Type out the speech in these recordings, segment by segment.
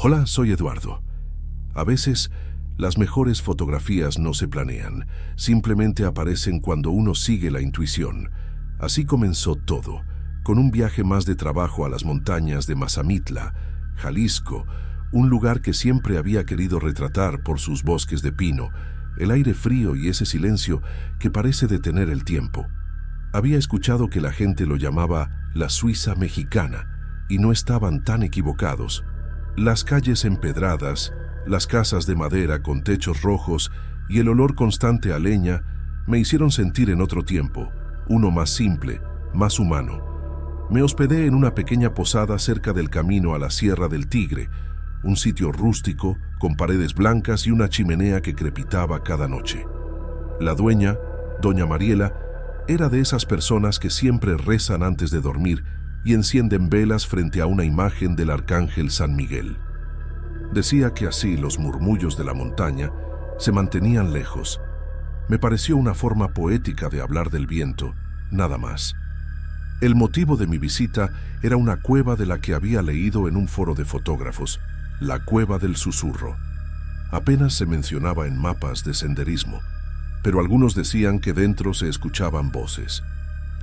Hola, soy Eduardo. A veces, las mejores fotografías no se planean, simplemente aparecen cuando uno sigue la intuición. Así comenzó todo, con un viaje más de trabajo a las montañas de Mazamitla, Jalisco, un lugar que siempre había querido retratar por sus bosques de pino, el aire frío y ese silencio que parece detener el tiempo. Había escuchado que la gente lo llamaba la Suiza mexicana, y no estaban tan equivocados. Las calles empedradas, las casas de madera con techos rojos y el olor constante a leña me hicieron sentir en otro tiempo, uno más simple, más humano. Me hospedé en una pequeña posada cerca del camino a la Sierra del Tigre, un sitio rústico con paredes blancas y una chimenea que crepitaba cada noche. La dueña, doña Mariela, era de esas personas que siempre rezan antes de dormir y encienden velas frente a una imagen del arcángel San Miguel. Decía que así los murmullos de la montaña se mantenían lejos. Me pareció una forma poética de hablar del viento, nada más. El motivo de mi visita era una cueva de la que había leído en un foro de fotógrafos, la Cueva del Susurro. Apenas se mencionaba en mapas de senderismo, pero algunos decían que dentro se escuchaban voces.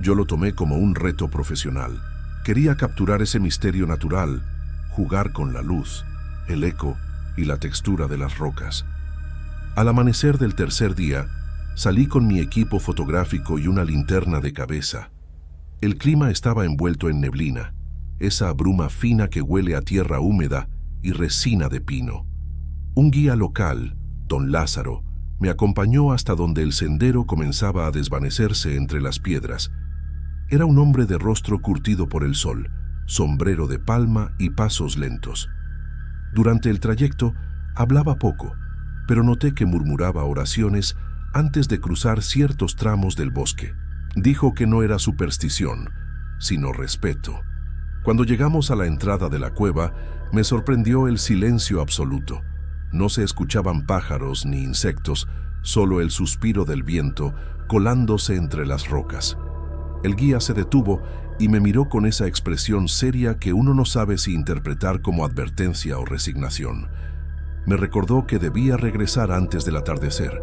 Yo lo tomé como un reto profesional. Quería capturar ese misterio natural, jugar con la luz, el eco y la textura de las rocas. Al amanecer del tercer día, salí con mi equipo fotográfico y una linterna de cabeza. El clima estaba envuelto en neblina, esa bruma fina que huele a tierra húmeda y resina de pino. Un guía local, don Lázaro, me acompañó hasta donde el sendero comenzaba a desvanecerse entre las piedras. Era un hombre de rostro curtido por el sol, sombrero de palma y pasos lentos. Durante el trayecto hablaba poco, pero noté que murmuraba oraciones antes de cruzar ciertos tramos del bosque. Dijo que no era superstición, sino respeto. Cuando llegamos a la entrada de la cueva, me sorprendió el silencio absoluto. No se escuchaban pájaros ni insectos, solo el suspiro del viento colándose entre las rocas. El guía se detuvo y me miró con esa expresión seria que uno no sabe si interpretar como advertencia o resignación. Me recordó que debía regresar antes del atardecer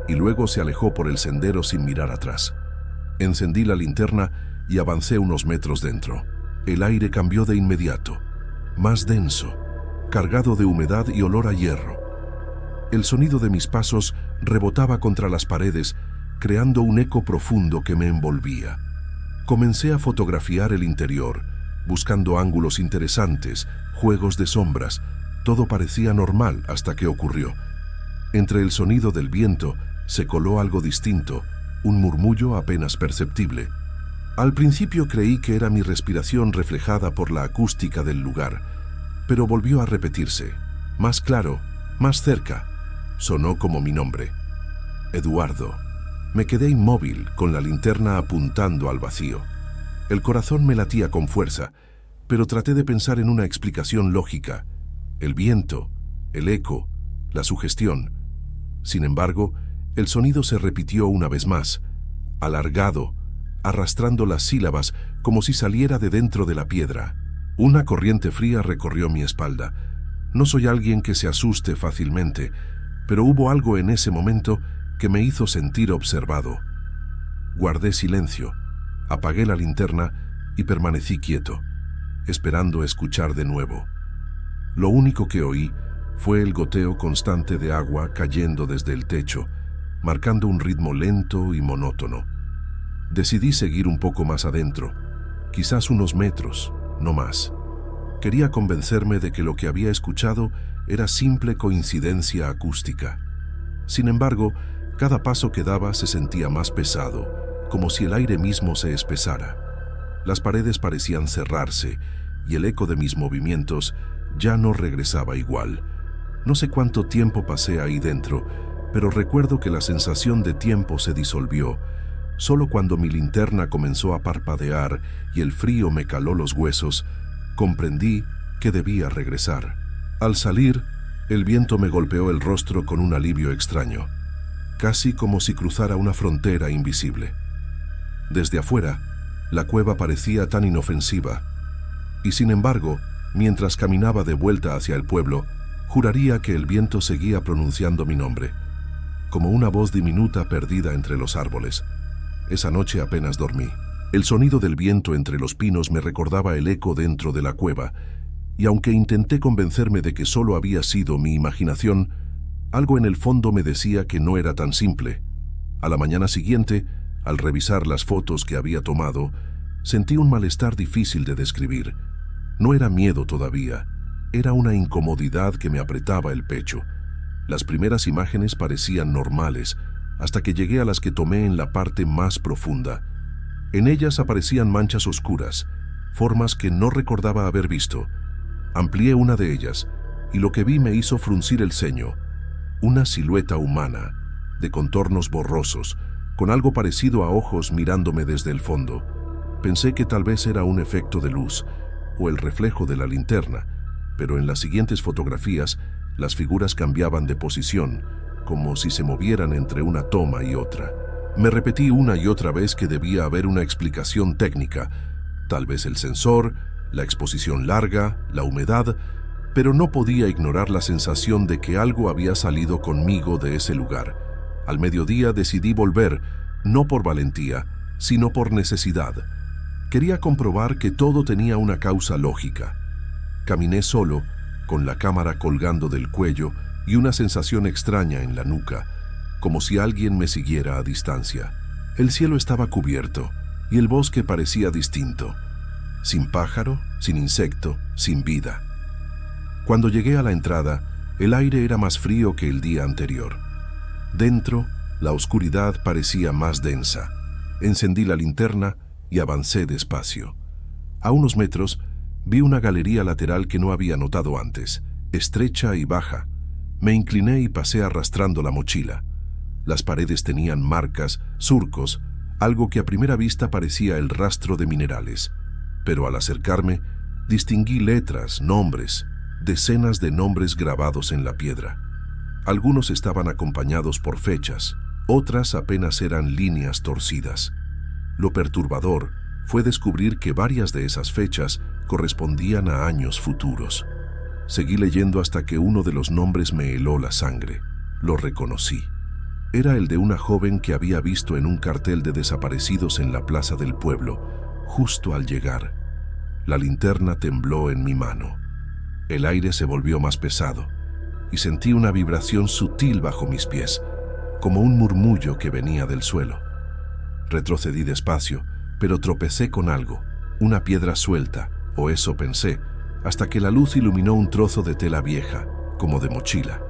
y luego se alejó por el sendero sin mirar atrás. Encendí la linterna y avancé unos metros dentro. El aire cambió de inmediato, más denso, cargado de humedad y olor a hierro. El sonido de mis pasos rebotaba contra las paredes, creando un eco profundo que me envolvía. Comencé a fotografiar el interior, buscando ángulos interesantes, juegos de sombras. Todo parecía normal hasta que ocurrió. Entre el sonido del viento se coló algo distinto, un murmullo apenas perceptible. Al principio creí que era mi respiración reflejada por la acústica del lugar, pero volvió a repetirse, más claro, más cerca. Sonó como mi nombre. Eduardo. Me quedé inmóvil, con la linterna apuntando al vacío. El corazón me latía con fuerza, pero traté de pensar en una explicación lógica. El viento, el eco, la sugestión. Sin embargo, el sonido se repitió una vez más, alargado, arrastrando las sílabas como si saliera de dentro de la piedra. Una corriente fría recorrió mi espalda. No soy alguien que se asuste fácilmente, pero hubo algo en ese momento que me hizo sentir observado. Guardé silencio, apagué la linterna y permanecí quieto, esperando escuchar de nuevo. Lo único que oí fue el goteo constante de agua cayendo desde el techo, marcando un ritmo lento y monótono. Decidí seguir un poco más adentro, quizás unos metros, no más. Quería convencerme de que lo que había escuchado era simple coincidencia acústica. Sin embargo, cada paso que daba se sentía más pesado, como si el aire mismo se espesara. Las paredes parecían cerrarse y el eco de mis movimientos ya no regresaba igual. No sé cuánto tiempo pasé ahí dentro, pero recuerdo que la sensación de tiempo se disolvió. Solo cuando mi linterna comenzó a parpadear y el frío me caló los huesos, comprendí que debía regresar. Al salir, el viento me golpeó el rostro con un alivio extraño, casi como si cruzara una frontera invisible. Desde afuera, la cueva parecía tan inofensiva, y sin embargo, Mientras caminaba de vuelta hacia el pueblo, juraría que el viento seguía pronunciando mi nombre, como una voz diminuta perdida entre los árboles. Esa noche apenas dormí. El sonido del viento entre los pinos me recordaba el eco dentro de la cueva, y aunque intenté convencerme de que solo había sido mi imaginación, algo en el fondo me decía que no era tan simple. A la mañana siguiente, al revisar las fotos que había tomado, sentí un malestar difícil de describir. No era miedo todavía, era una incomodidad que me apretaba el pecho. Las primeras imágenes parecían normales, hasta que llegué a las que tomé en la parte más profunda. En ellas aparecían manchas oscuras, formas que no recordaba haber visto. Amplié una de ellas, y lo que vi me hizo fruncir el ceño. Una silueta humana, de contornos borrosos, con algo parecido a ojos mirándome desde el fondo. Pensé que tal vez era un efecto de luz, o el reflejo de la linterna, pero en las siguientes fotografías, las figuras cambiaban de posición, como si se movieran entre una toma y otra. Me repetí una y otra vez que debía haber una explicación técnica, tal vez el sensor, la exposición larga, la humedad, pero no podía ignorar la sensación de que algo había salido conmigo de ese lugar. Al mediodía decidí volver, no por valentía, sino por necesidad. Quería comprobar que todo tenía una causa lógica. Caminé solo, con la cámara colgando del cuello y una sensación extraña en la nuca, como si alguien me siguiera a distancia. El cielo estaba cubierto y el bosque parecía distinto, sin pájaro, sin insecto, sin vida. Cuando llegué a la entrada, el aire era más frío que el día anterior. Dentro, la oscuridad parecía más densa. Encendí la linterna y avancé despacio. A unos metros, vi una galería lateral que no había notado antes, estrecha y baja. Me incliné y pasé arrastrando la mochila. Las paredes tenían marcas, surcos, algo que a primera vista parecía el rastro de minerales. Pero al acercarme, distinguí letras, nombres, decenas de nombres grabados en la piedra. Algunos estaban acompañados por fechas, otras apenas eran líneas torcidas. Lo perturbador fue descubrir que varias de esas fechas correspondían a años futuros. Seguí leyendo hasta que uno de los nombres me heló la sangre. Lo reconocí. Era el de una joven que había visto en un cartel de desaparecidos en la plaza del pueblo, justo al llegar. La linterna tembló en mi mano. El aire se volvió más pesado y sentí una vibración sutil bajo mis pies, como un murmullo que venía del suelo. Retrocedí despacio, pero tropecé con algo, una piedra suelta, o eso pensé, hasta que la luz iluminó un trozo de tela vieja, como de mochila.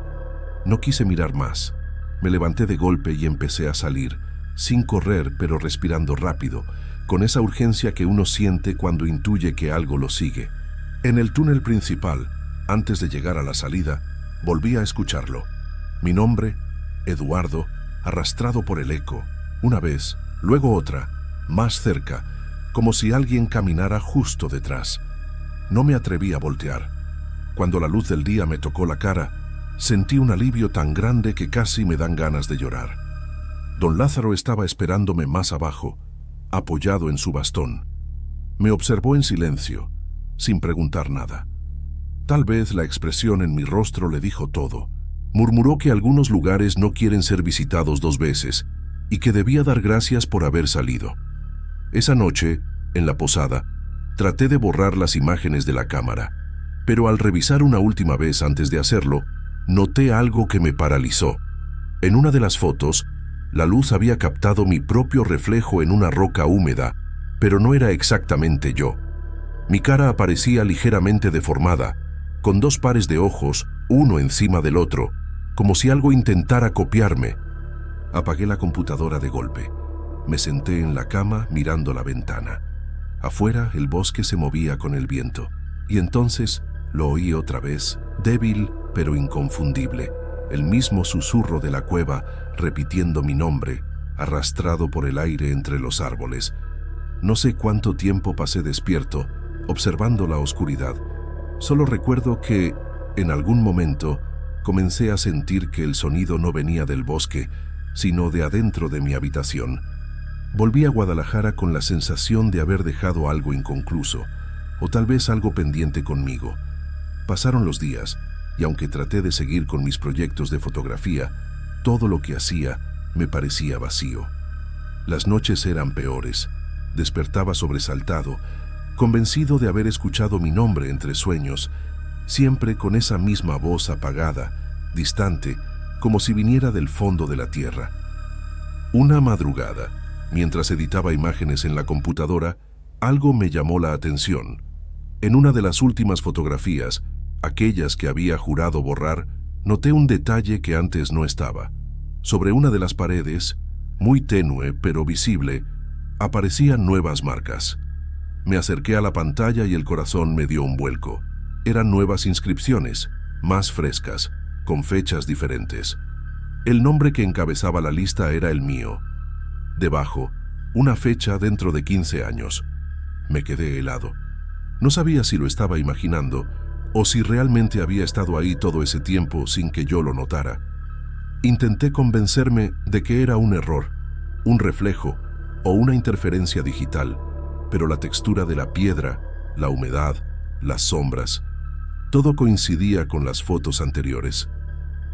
No quise mirar más. Me levanté de golpe y empecé a salir, sin correr pero respirando rápido, con esa urgencia que uno siente cuando intuye que algo lo sigue. En el túnel principal, antes de llegar a la salida, volví a escucharlo. Mi nombre, Eduardo, arrastrado por el eco, una vez, luego otra, más cerca, como si alguien caminara justo detrás. No me atreví a voltear. Cuando la luz del día me tocó la cara, sentí un alivio tan grande que casi me dan ganas de llorar. Don Lázaro estaba esperándome más abajo, apoyado en su bastón. Me observó en silencio, sin preguntar nada. Tal vez la expresión en mi rostro le dijo todo. Murmuró que algunos lugares no quieren ser visitados dos veces y que debía dar gracias por haber salido. Esa noche, en la posada, traté de borrar las imágenes de la cámara, pero al revisar una última vez antes de hacerlo, noté algo que me paralizó. En una de las fotos, la luz había captado mi propio reflejo en una roca húmeda, pero no era exactamente yo. Mi cara aparecía ligeramente deformada, con dos pares de ojos, uno encima del otro, como si algo intentara copiarme. Apagué la computadora de golpe. Me senté en la cama mirando la ventana. Afuera el bosque se movía con el viento, y entonces lo oí otra vez, débil pero inconfundible, el mismo susurro de la cueva repitiendo mi nombre, arrastrado por el aire entre los árboles. No sé cuánto tiempo pasé despierto, observando la oscuridad. Solo recuerdo que, en algún momento, comencé a sentir que el sonido no venía del bosque, sino de adentro de mi habitación. Volví a Guadalajara con la sensación de haber dejado algo inconcluso, o tal vez algo pendiente conmigo. Pasaron los días, y aunque traté de seguir con mis proyectos de fotografía, todo lo que hacía me parecía vacío. Las noches eran peores. Despertaba sobresaltado, convencido de haber escuchado mi nombre entre sueños, siempre con esa misma voz apagada, distante, como si viniera del fondo de la tierra. Una madrugada, mientras editaba imágenes en la computadora, algo me llamó la atención. En una de las últimas fotografías, aquellas que había jurado borrar, noté un detalle que antes no estaba. Sobre una de las paredes, muy tenue pero visible, aparecían nuevas marcas. Me acerqué a la pantalla y el corazón me dio un vuelco. Eran nuevas inscripciones, más frescas, con fechas diferentes. El nombre que encabezaba la lista era el mío. Debajo, una fecha dentro de 15 años. Me quedé helado. No sabía si lo estaba imaginando o si realmente había estado ahí todo ese tiempo sin que yo lo notara. Intenté convencerme de que era un error, un reflejo o una interferencia digital, pero la textura de la piedra, la humedad, las sombras, todo coincidía con las fotos anteriores.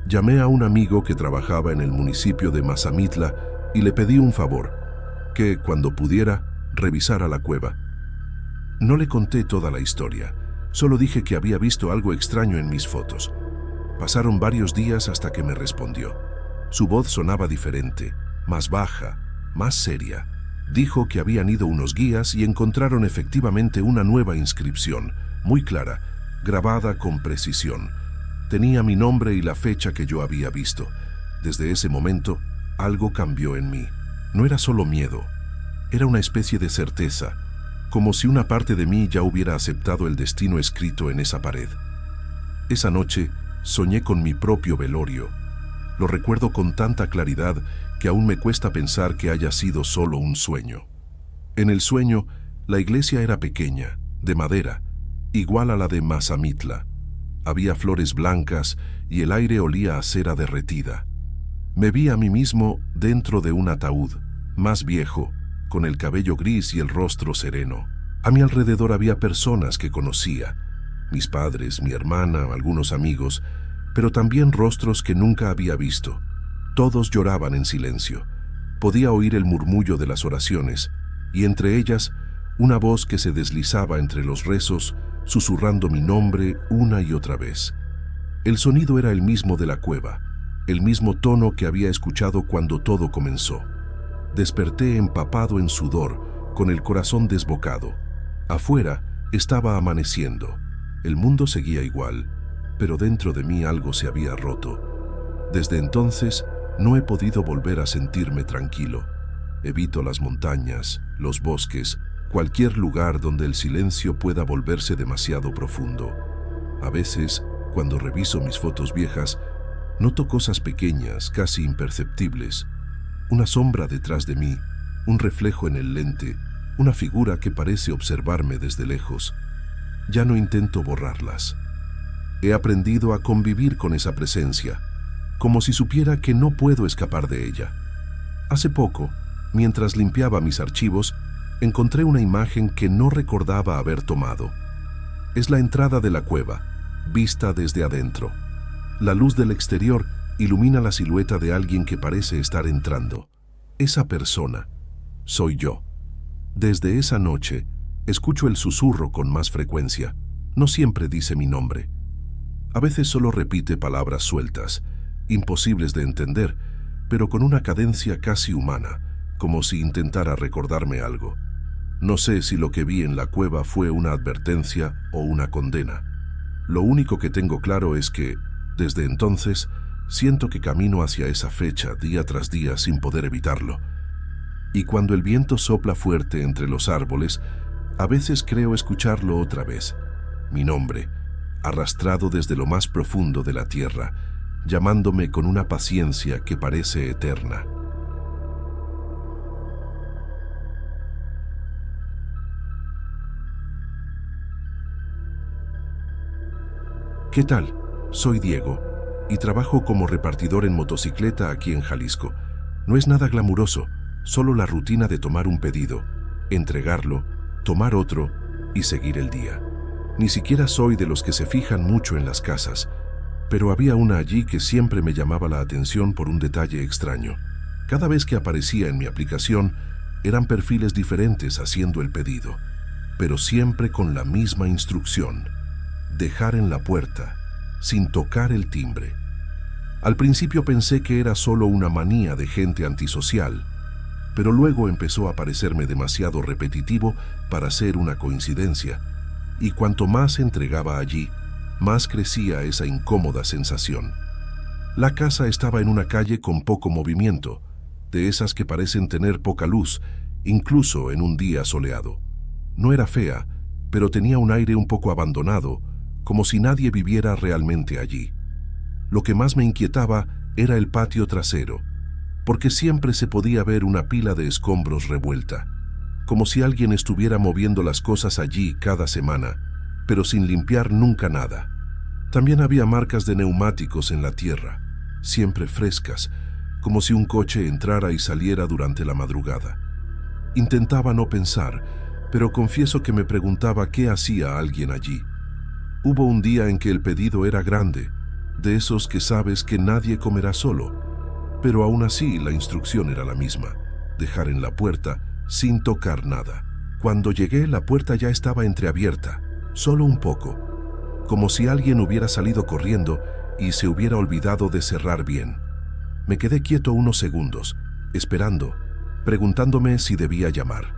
Llamé a un amigo que trabajaba en el municipio de Mazamitla y le pedí un favor, que, cuando pudiera, revisara la cueva. No le conté toda la historia, solo dije que había visto algo extraño en mis fotos. Pasaron varios días hasta que me respondió. Su voz sonaba diferente, más baja, más seria. Dijo que habían ido unos guías y encontraron efectivamente una nueva inscripción, muy clara, grabada con precisión. Tenía mi nombre y la fecha que yo había visto. Desde ese momento, algo cambió en mí. No era solo miedo, era una especie de certeza, como si una parte de mí ya hubiera aceptado el destino escrito en esa pared. Esa noche, soñé con mi propio velorio. Lo recuerdo con tanta claridad que aún me cuesta pensar que haya sido solo un sueño. En el sueño, la iglesia era pequeña, de madera, igual a la de Mazamitla. Había flores blancas y el aire olía a cera derretida. Me vi a mí mismo dentro de un ataúd, más viejo, con el cabello gris y el rostro sereno. A mi alrededor había personas que conocía, mis padres, mi hermana, algunos amigos, pero también rostros que nunca había visto. Todos lloraban en silencio. Podía oír el murmullo de las oraciones, y entre ellas, una voz que se deslizaba entre los rezos, susurrando mi nombre una y otra vez. El sonido era el mismo de la cueva, el mismo tono que había escuchado cuando todo comenzó. Desperté empapado en sudor, con el corazón desbocado. Afuera estaba amaneciendo. El mundo seguía igual, pero dentro de mí algo se había roto. Desde entonces, no he podido volver a sentirme tranquilo. Evito las montañas, los bosques, cualquier lugar donde el silencio pueda volverse demasiado profundo. A veces, cuando reviso mis fotos viejas, noto cosas pequeñas, casi imperceptibles. Una sombra detrás de mí, un reflejo en el lente, una figura que parece observarme desde lejos. Ya no intento borrarlas. He aprendido a convivir con esa presencia, como si supiera que no puedo escapar de ella. Hace poco, mientras limpiaba mis archivos, encontré una imagen que no recordaba haber tomado. Es la entrada de la cueva, vista desde adentro. La luz del exterior ilumina la silueta de alguien que parece estar entrando. Esa persona soy yo. Desde esa noche, escucho el susurro con más frecuencia. No siempre dice mi nombre. A veces solo repite palabras sueltas, imposibles de entender, pero con una cadencia casi humana, como si intentara recordarme algo. No sé si lo que vi en la cueva fue una advertencia o una condena. Lo único que tengo claro es que, desde entonces, siento que camino hacia esa fecha día tras día sin poder evitarlo. Y cuando el viento sopla fuerte entre los árboles, a veces creo escucharlo otra vez. Mi nombre, arrastrado desde lo más profundo de la tierra, llamándome con una paciencia que parece eterna. ¿Qué tal? Soy Diego y trabajo como repartidor en motocicleta aquí en Jalisco. No es nada glamuroso, solo la rutina de tomar un pedido, entregarlo, tomar otro y seguir el día. Ni siquiera soy de los que se fijan mucho en las casas, pero había una allí que siempre me llamaba la atención por un detalle extraño. Cada vez que aparecía en mi aplicación, eran perfiles diferentes haciendo el pedido, pero siempre con la misma instrucción: dejar en la puerta, sin tocar el timbre. Al principio pensé que era solo una manía de gente antisocial, pero luego empezó a parecerme demasiado repetitivo para ser una coincidencia, y cuanto más entregaba allí, más crecía esa incómoda sensación. La casa estaba en una calle con poco movimiento, de esas que parecen tener poca luz, incluso en un día soleado. No era fea, pero tenía un aire un poco abandonado, como si nadie viviera realmente allí. Lo que más me inquietaba era el patio trasero, porque siempre se podía ver una pila de escombros revuelta, como si alguien estuviera moviendo las cosas allí cada semana, pero sin limpiar nunca nada. También había marcas de neumáticos en la tierra, siempre frescas, como si un coche entrara y saliera durante la madrugada. Intentaba no pensar, pero confieso que me preguntaba qué hacía alguien allí. Hubo un día en que el pedido era grande, de esos que sabes que nadie comerá solo, pero aún así la instrucción era la misma: dejar en la puerta sin tocar nada. Cuando llegué, la puerta ya estaba entreabierta, solo un poco, como si alguien hubiera salido corriendo y se hubiera olvidado de cerrar bien. Me quedé quieto unos segundos, esperando, preguntándome si debía llamar.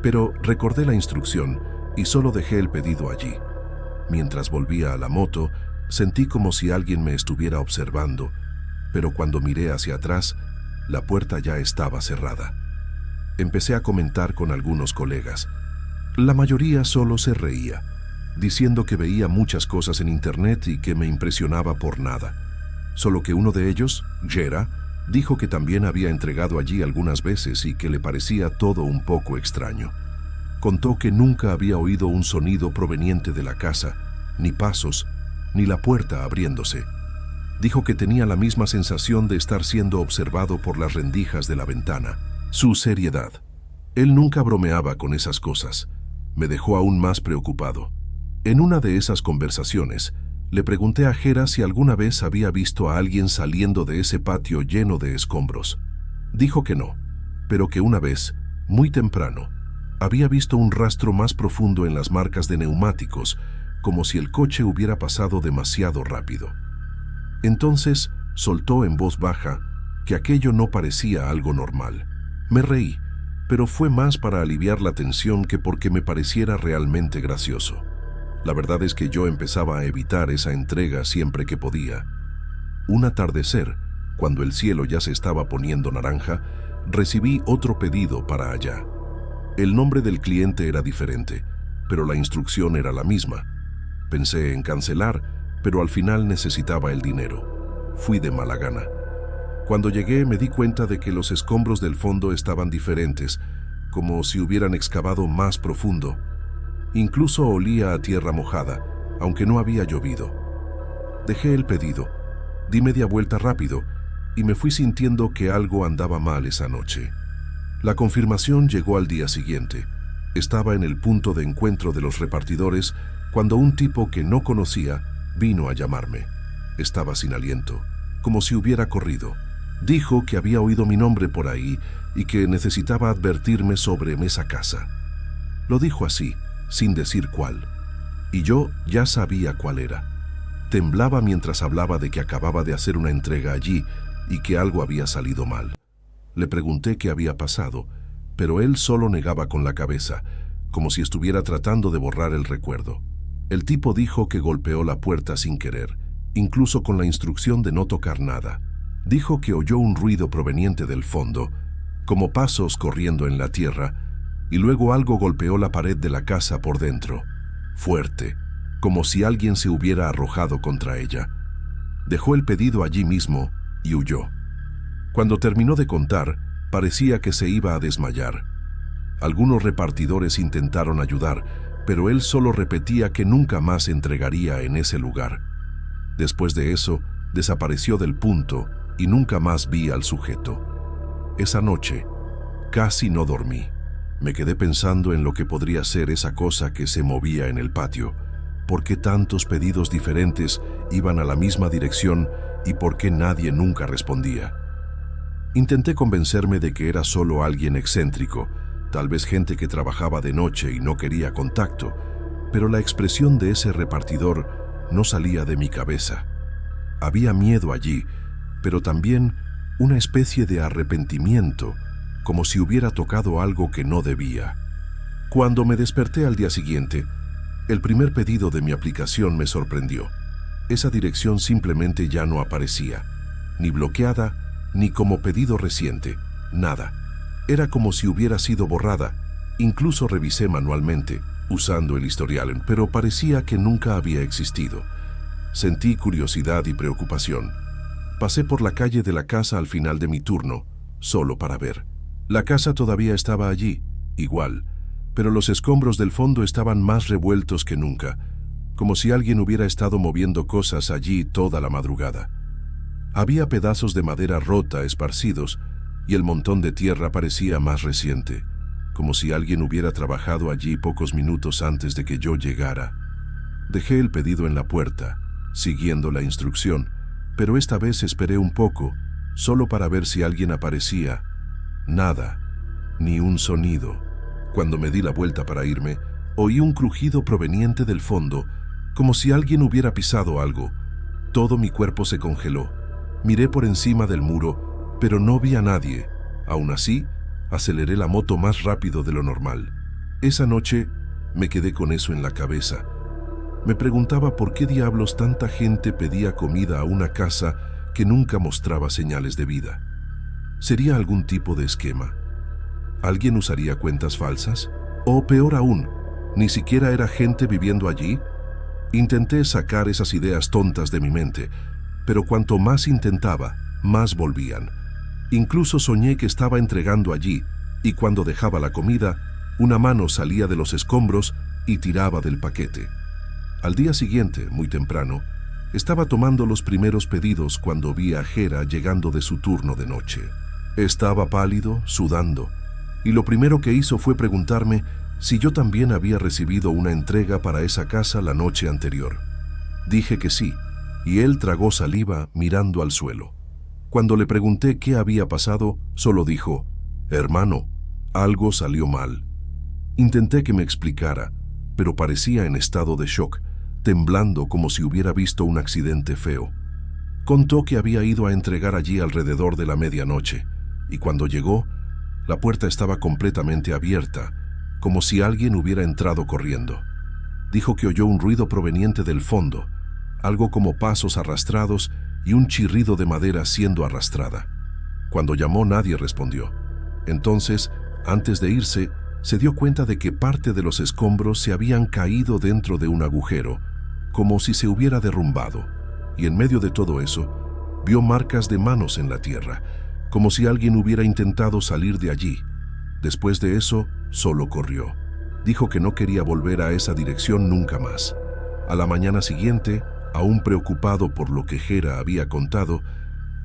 Pero recordé la instrucción y solo dejé el pedido allí. Mientras volvía a la moto, sentí como si alguien me estuviera observando, pero cuando miré hacia atrás, la puerta ya estaba cerrada. Empecé a comentar con algunos colegas. La mayoría solo se reía, diciendo que veía muchas cosas en internet y que me impresionaba por nada. Solo que uno de ellos, Jera, dijo que también había entregado allí algunas veces y que le parecía todo un poco extraño. Contó que nunca había oído un sonido proveniente de la casa, ni pasos, ni la puerta abriéndose. Dijo que tenía la misma sensación de estar siendo observado por las rendijas de la ventana. Su seriedad. Él nunca bromeaba con esas cosas. Me dejó aún más preocupado. En una de esas conversaciones, le pregunté a Jera si alguna vez había visto a alguien saliendo de ese patio lleno de escombros. Dijo que no, pero que una vez, muy temprano, había visto un rastro más profundo en las marcas de neumáticos, como si el coche hubiera pasado demasiado rápido. Entonces soltó en voz baja que aquello no parecía algo normal. Me reí, pero fue más para aliviar la tensión que porque me pareciera realmente gracioso. La verdad es que yo empezaba a evitar esa entrega siempre que podía. Un atardecer, cuando el cielo ya se estaba poniendo naranja, recibí otro pedido para allá. El nombre del cliente era diferente, pero la instrucción era la misma. Pensé en cancelar, pero al final necesitaba el dinero. Fui de mala gana. Cuando llegué me di cuenta de que los escombros del fondo estaban diferentes, como si hubieran excavado más profundo. Incluso olía a tierra mojada, aunque no había llovido. Dejé el pedido, di media vuelta rápido y me fui sintiendo que algo andaba mal esa noche. La confirmación llegó al día siguiente. Estaba en el punto de encuentro de los repartidores cuando un tipo que no conocía vino a llamarme. Estaba sin aliento, como si hubiera corrido. Dijo que había oído mi nombre por ahí y que necesitaba advertirme sobre esa casa. Lo dijo así, sin decir cuál, y yo ya sabía cuál era. Temblaba mientras hablaba de que acababa de hacer una entrega allí y que algo había salido mal. Le pregunté qué había pasado, pero él solo negaba con la cabeza, como si estuviera tratando de borrar el recuerdo. El tipo dijo que golpeó la puerta sin querer, incluso con la instrucción de no tocar nada. Dijo que oyó un ruido proveniente del fondo, como pasos corriendo en la tierra, y luego algo golpeó la pared de la casa por dentro, fuerte, como si alguien se hubiera arrojado contra ella. Dejó el pedido allí mismo y huyó. Cuando terminó de contar, parecía que se iba a desmayar. Algunos repartidores intentaron ayudar, pero él solo repetía que nunca más entregaría en ese lugar. Después de eso, desapareció del punto y nunca más vi al sujeto. Esa noche, casi no dormí. Me quedé pensando en lo que podría ser esa cosa que se movía en el patio, por qué tantos pedidos diferentes iban a la misma dirección y por qué nadie nunca respondía. Intenté convencerme de que era solo alguien excéntrico, tal vez gente que trabajaba de noche y no quería contacto, pero la expresión de ese repartidor no salía de mi cabeza. Había miedo allí, pero también una especie de arrepentimiento, como si hubiera tocado algo que no debía. Cuando me desperté al día siguiente, el primer pedido de mi aplicación me sorprendió. Esa dirección simplemente ya no aparecía, ni bloqueada, ni como pedido reciente, nada. Era como si hubiera sido borrada. Incluso revisé manualmente, usando el historial, pero parecía que nunca había existido. Sentí curiosidad y preocupación. Pasé por la calle de la casa al final de mi turno, solo para ver. La casa todavía estaba allí, igual, pero los escombros del fondo estaban más revueltos que nunca, como si alguien hubiera estado moviendo cosas allí toda la madrugada. Había pedazos de madera rota esparcidos y el montón de tierra parecía más reciente, como si alguien hubiera trabajado allí pocos minutos antes de que yo llegara. Dejé el pedido en la puerta, siguiendo la instrucción, pero esta vez esperé un poco, solo para ver si alguien aparecía. Nada, ni un sonido. Cuando me di la vuelta para irme, oí un crujido proveniente del fondo, como si alguien hubiera pisado algo. Todo mi cuerpo se congeló. Miré por encima del muro, pero no vi a nadie. Aún así, aceleré la moto más rápido de lo normal. Esa noche me quedé con eso en la cabeza. Me preguntaba por qué diablos tanta gente pedía comida a una casa que nunca mostraba señales de vida. ¿Sería algún tipo de esquema? ¿Alguien usaría cuentas falsas? O peor aún, ¿ni siquiera era gente viviendo allí? Intenté sacar esas ideas tontas de mi mente, pero cuanto más intentaba, más volvían. Incluso soñé que estaba entregando allí, y cuando dejaba la comida, una mano salía de los escombros y tiraba del paquete. Al día siguiente, muy temprano, estaba tomando los primeros pedidos cuando vi a Jera llegando de su turno de noche. Estaba pálido, sudando, y lo primero que hizo fue preguntarme si yo también había recibido una entrega para esa casa la noche anterior. Dije que sí, y él tragó saliva mirando al suelo. Cuando le pregunté qué había pasado, solo dijo: «Hermano, algo salió mal». Intenté que me explicara, pero parecía en estado de shock, temblando como si hubiera visto un accidente feo. Contó que había ido a entregar allí alrededor de la medianoche, y cuando llegó, la puerta estaba completamente abierta, como si alguien hubiera entrado corriendo. Dijo que oyó un ruido proveniente del fondo, algo como pasos arrastrados y un chirrido de madera siendo arrastrada. Cuando llamó, nadie respondió. Entonces, antes de irse, se dio cuenta de que parte de los escombros se habían caído dentro de un agujero, como si se hubiera derrumbado, y en medio de todo eso, vio marcas de manos en la tierra, como si alguien hubiera intentado salir de allí. Después de eso, solo corrió. Dijo que no quería volver a esa dirección nunca más. A la mañana siguiente, aún preocupado por lo que Jera había contado,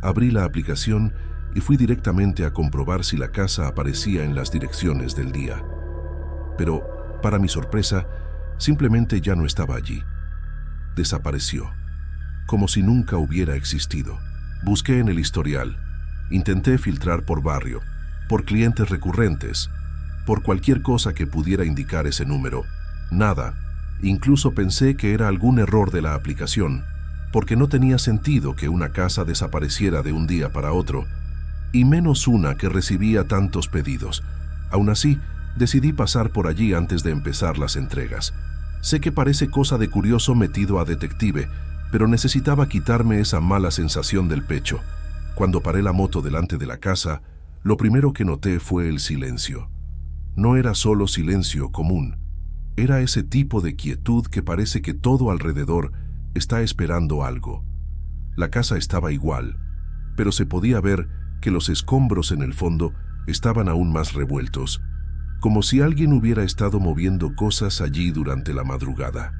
abrí la aplicación y fui directamente a comprobar si la casa aparecía en las direcciones del día. Pero, para mi sorpresa, simplemente ya no estaba allí. Desapareció, como si nunca hubiera existido. Busqué en el historial, intenté filtrar por barrio, por clientes recurrentes, por cualquier cosa que pudiera indicar ese número. Nada. Incluso pensé que era algún error de la aplicación, porque no tenía sentido que una casa desapareciera de un día para otro, y menos una que recibía tantos pedidos. Aún así, decidí pasar por allí antes de empezar las entregas. Sé que parece cosa de curioso metido a detective, pero necesitaba quitarme esa mala sensación del pecho. Cuando paré la moto delante de la casa, lo primero que noté fue el silencio. No era solo silencio común. Era ese tipo de quietud que parece que todo alrededor está esperando algo. La casa estaba igual, pero se podía ver que los escombros en el fondo estaban aún más revueltos, como si alguien hubiera estado moviendo cosas allí durante la madrugada.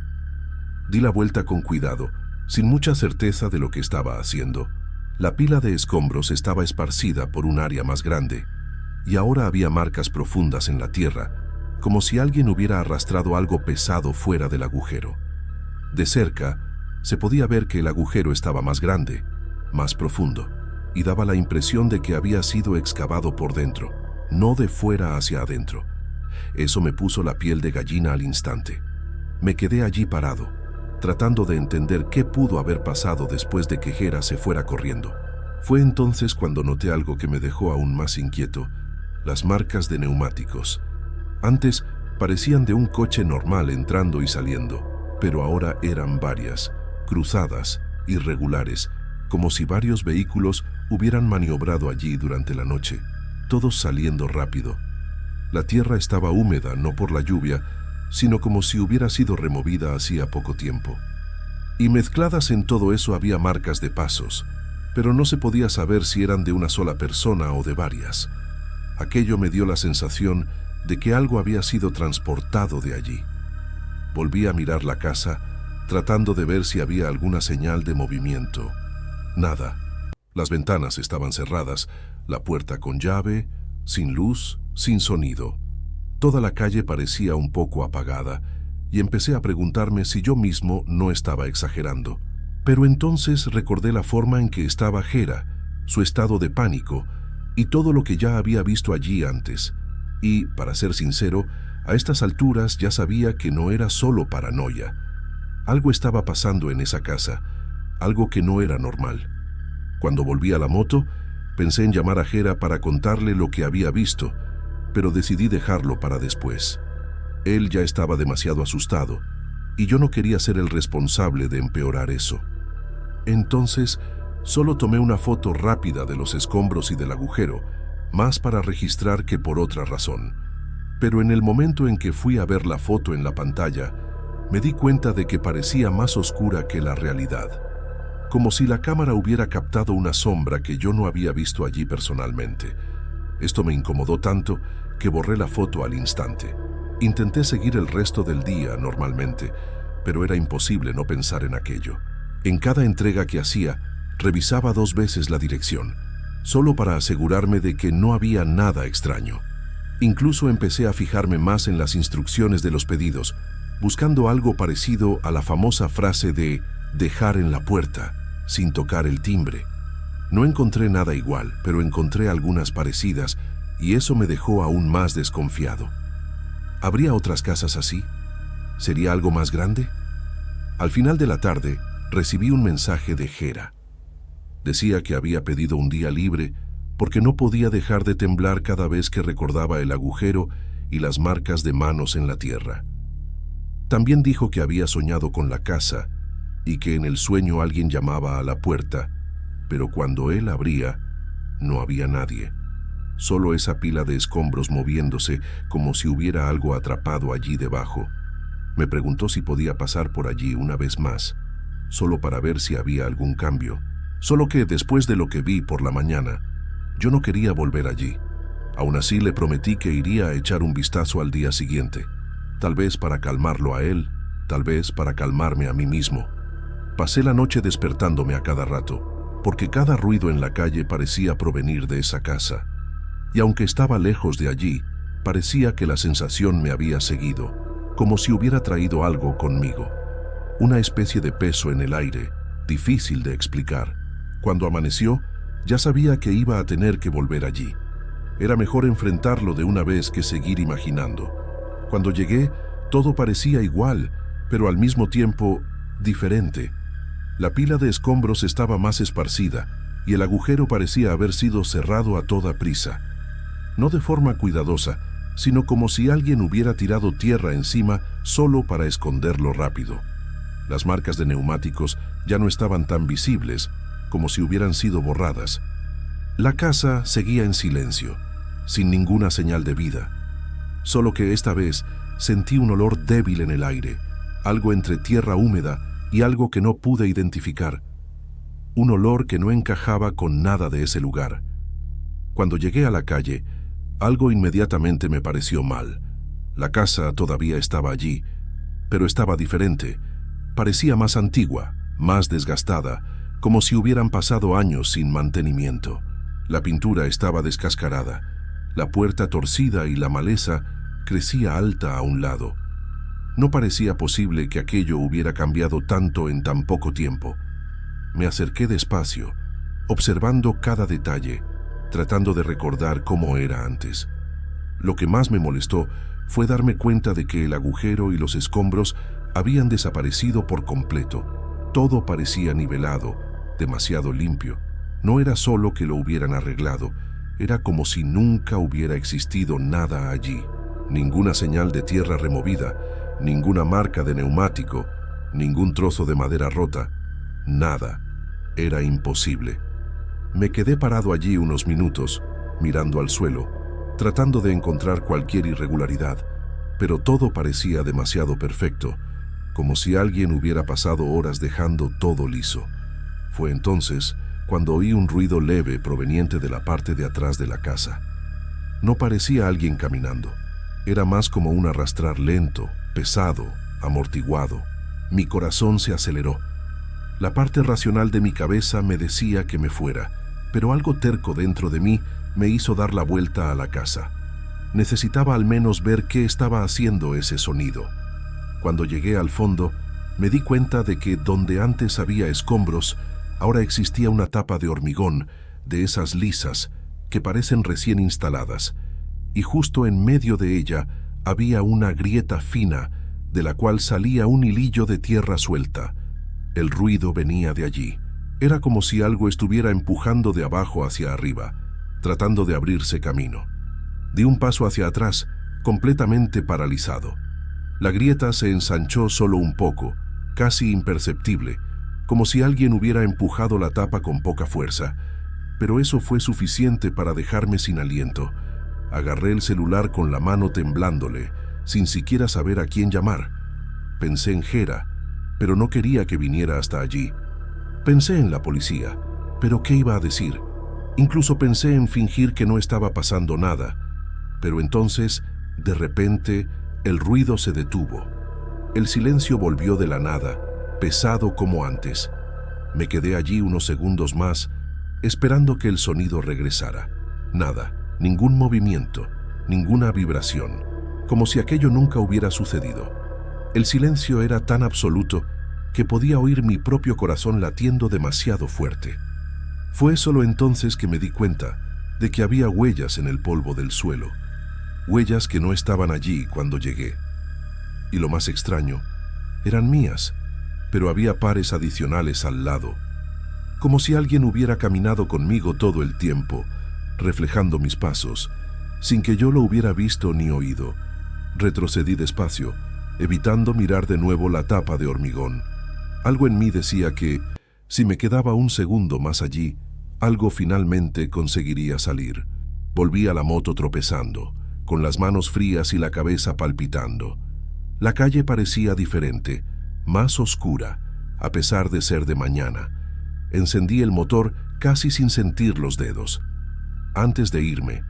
Di la vuelta con cuidado, sin mucha certeza de lo que estaba haciendo. La pila de escombros estaba esparcida por un área más grande, y ahora había marcas profundas en la tierra, como si alguien hubiera arrastrado algo pesado fuera del agujero. De cerca, se podía ver que el agujero estaba más grande, más profundo, y daba la impresión de que había sido excavado por dentro, no de fuera hacia adentro. Eso me puso la piel de gallina al instante. Me quedé allí parado, tratando de entender qué pudo haber pasado después de que Hera se fuera corriendo. Fue entonces cuando noté algo que me dejó aún más inquieto: las marcas de neumáticos. Antes parecían de un coche normal entrando y saliendo, pero ahora eran varias, cruzadas, irregulares, como si varios vehículos hubieran maniobrado allí durante la noche, todos saliendo rápido. La tierra estaba húmeda, no por la lluvia, sino como si hubiera sido removida hacía poco tiempo. Y mezcladas en todo eso había marcas de pasos, pero no se podía saber si eran de una sola persona o de varias. Aquello me dio la sensación de que algo había sido transportado de allí. Volví a mirar la casa, tratando de ver si había alguna señal de movimiento. Nada. Las ventanas estaban cerradas, la puerta con llave, sin luz, sin sonido. Toda la calle parecía un poco apagada, y empecé a preguntarme si yo mismo no estaba exagerando. Pero entonces recordé la forma en que estaba Hera, su estado de pánico, y todo lo que ya había visto allí antes. Y, para ser sincero, a estas alturas ya sabía que no era solo paranoia. Algo estaba pasando en esa casa, algo que no era normal. Cuando volví a la moto, pensé en llamar a Hera para contarle lo que había visto, pero decidí dejarlo para después. Él ya estaba demasiado asustado, y yo no quería ser el responsable de empeorar eso. Entonces, solo tomé una foto rápida de los escombros y del agujero, más para registrar que por otra razón. Pero en el momento en que fui a ver la foto en la pantalla, me di cuenta de que parecía más oscura que la realidad, como si la cámara hubiera captado una sombra que yo no había visto allí personalmente. Esto me incomodó tanto que borré la foto al instante. Intenté seguir el resto del día normalmente, pero era imposible no pensar en aquello. En cada entrega que hacía, revisaba 2 veces la dirección, solo para asegurarme de que no había nada extraño. Incluso empecé a fijarme más en las instrucciones de los pedidos, buscando algo parecido a la famosa frase de dejar en la puerta, sin tocar el timbre. No encontré nada igual, pero encontré algunas parecidas, y eso me dejó aún más desconfiado. ¿Habría otras casas así? ¿Sería algo más grande? Al final de la tarde, recibí un mensaje de Hera. Decía que había pedido un día libre porque no podía dejar de temblar cada vez que recordaba el agujero y las marcas de manos en la tierra. También dijo que había soñado con la casa y que en el sueño alguien llamaba a la puerta, pero cuando él abría, no había nadie. Solo esa pila de escombros moviéndose como si hubiera algo atrapado allí debajo. Me preguntó si podía pasar por allí una vez más, solo para ver si había algún cambio. Solo que después de lo que vi por la mañana, yo no quería volver allí. Aún así le prometí que iría a echar un vistazo al día siguiente, tal vez para calmarlo a él, tal vez para calmarme a mí mismo. Pasé la noche despertándome a cada rato, porque cada ruido en la calle parecía provenir de esa casa. Y aunque estaba lejos de allí, parecía que la sensación me había seguido, como si hubiera traído algo conmigo. Una especie de peso en el aire, difícil de explicar. Cuando amaneció, ya sabía que iba a tener que volver allí. Era mejor enfrentarlo de una vez que seguir imaginando. Cuando llegué, todo parecía igual, pero al mismo tiempo diferente. La pila de escombros estaba más esparcida y el agujero parecía haber sido cerrado a toda prisa. No de forma cuidadosa, sino como si alguien hubiera tirado tierra encima solo para esconderlo rápido. Las marcas de neumáticos ya no estaban tan visibles, como si hubieran sido borradas. La casa seguía en silencio, sin ninguna señal de vida. Solo que esta vez sentí un olor débil en el aire, algo entre tierra húmeda y algo que no pude identificar. Un olor que no encajaba con nada de ese lugar. Cuando llegué a la calle, algo inmediatamente me pareció mal. La casa todavía estaba allí, pero estaba diferente. Parecía más antigua, más desgastada, como si hubieran pasado años sin mantenimiento. La pintura estaba descascarada, la puerta torcida y la maleza crecía alta a un lado. No parecía posible que aquello hubiera cambiado tanto en tan poco tiempo. Me acerqué despacio, observando cada detalle, tratando de recordar cómo era antes. Lo que más me molestó fue darme cuenta de que el agujero y los escombros habían desaparecido por completo. Todo parecía nivelado, demasiado limpio. No era solo que lo hubieran arreglado, era como si nunca hubiera existido nada allí. Ninguna señal de tierra removida, ninguna marca de neumático, ningún trozo de madera rota. Nada. Era imposible. Me quedé parado allí unos minutos, mirando al suelo, tratando de encontrar cualquier irregularidad, pero todo parecía demasiado perfecto, como si alguien hubiera pasado horas dejando todo liso. Fue entonces cuando oí un ruido leve proveniente de la parte de atrás de la casa. No parecía alguien caminando. Era más como un arrastrar lento, pesado, amortiguado. Mi corazón se aceleró. La parte racional de mi cabeza me decía que me fuera, pero algo terco dentro de mí me hizo dar la vuelta a la casa. Necesitaba al menos ver qué estaba haciendo ese sonido. Cuando llegué al fondo, me di cuenta de que donde antes había escombros, ahora existía una tapa de hormigón, de esas lisas, que parecen recién instaladas, y justo en medio de ella había una grieta fina, de la cual salía un hilillo de tierra suelta. El ruido venía de allí. Era como si algo estuviera empujando de abajo hacia arriba, tratando de abrirse camino. Di un paso hacia atrás, completamente paralizado. La grieta se ensanchó solo un poco, casi imperceptible, como si alguien hubiera empujado la tapa con poca fuerza, pero eso fue suficiente para dejarme sin aliento. Agarré el celular con la mano temblándole, sin siquiera saber a quién llamar. Pensé en Gera, pero no quería que viniera hasta allí. Pensé en la policía, pero ¿qué iba a decir? Incluso pensé en fingir que no estaba pasando nada, pero entonces, de repente, el ruido se detuvo. El silencio volvió de la nada, pesado como antes. Me quedé allí unos segundos más, esperando que el sonido regresara. Nada, ningún movimiento, ninguna vibración, como si aquello nunca hubiera sucedido. El silencio era tan absoluto que podía oír mi propio corazón latiendo demasiado fuerte. Fue solo entonces que me di cuenta de que había huellas en el polvo del suelo, huellas que no estaban allí cuando llegué. Y lo más extraño, eran mías, pero había pares adicionales al lado, como si alguien hubiera caminado conmigo todo el tiempo, reflejando mis pasos, sin que yo lo hubiera visto ni oído. Retrocedí despacio, evitando mirar de nuevo la tapa de hormigón. Algo en mí decía que, si me quedaba un segundo más allí, algo finalmente conseguiría salir. Volví a la moto tropezando, con las manos frías y la cabeza palpitando. La calle parecía diferente, más oscura, a pesar de ser de mañana. Encendí el motor casi sin sentir los dedos. Antes de irme,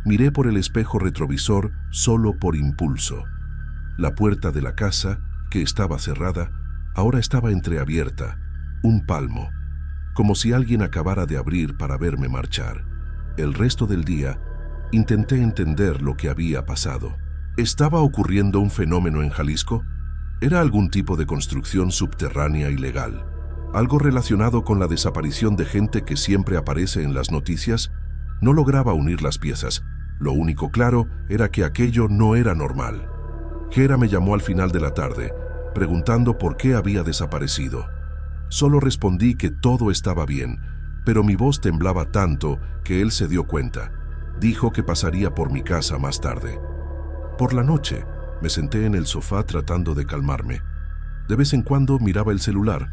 miré por el espejo retrovisor solo por impulso. La puerta de la casa, que estaba cerrada, ahora estaba entreabierta, un palmo, como si alguien acabara de abrir para verme marchar. El resto del día, intenté entender lo que había pasado. ¿Estaba ocurriendo un fenómeno en Jalisco? ¿Era algún tipo de construcción subterránea ilegal? ¿Algo relacionado con la desaparición de gente que siempre aparece en las noticias? No lograba unir las piezas. Lo único claro era que aquello no era normal. Gera me llamó al final de la tarde, preguntando por qué había desaparecido. Solo respondí que todo estaba bien, pero mi voz temblaba tanto que él se dio cuenta. Dijo que pasaría por mi casa más tarde. Por la noche, me senté en el sofá tratando de calmarme. De vez en cuando miraba el celular,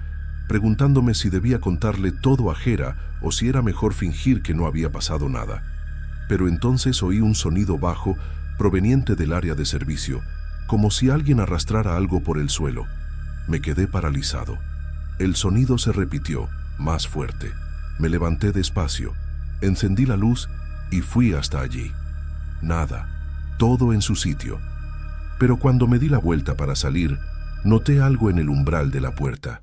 preguntándome si debía contarle todo a Gera o si era mejor fingir que no había pasado nada. Pero entonces oí un sonido bajo proveniente del área de servicio, como si alguien arrastrara algo por el suelo. Me quedé paralizado. El sonido se repitió, más fuerte. Me levanté despacio, encendí la luz y fui hasta allí. Nada, todo en su sitio. Pero cuando me di la vuelta para salir, noté algo en el umbral de la puerta.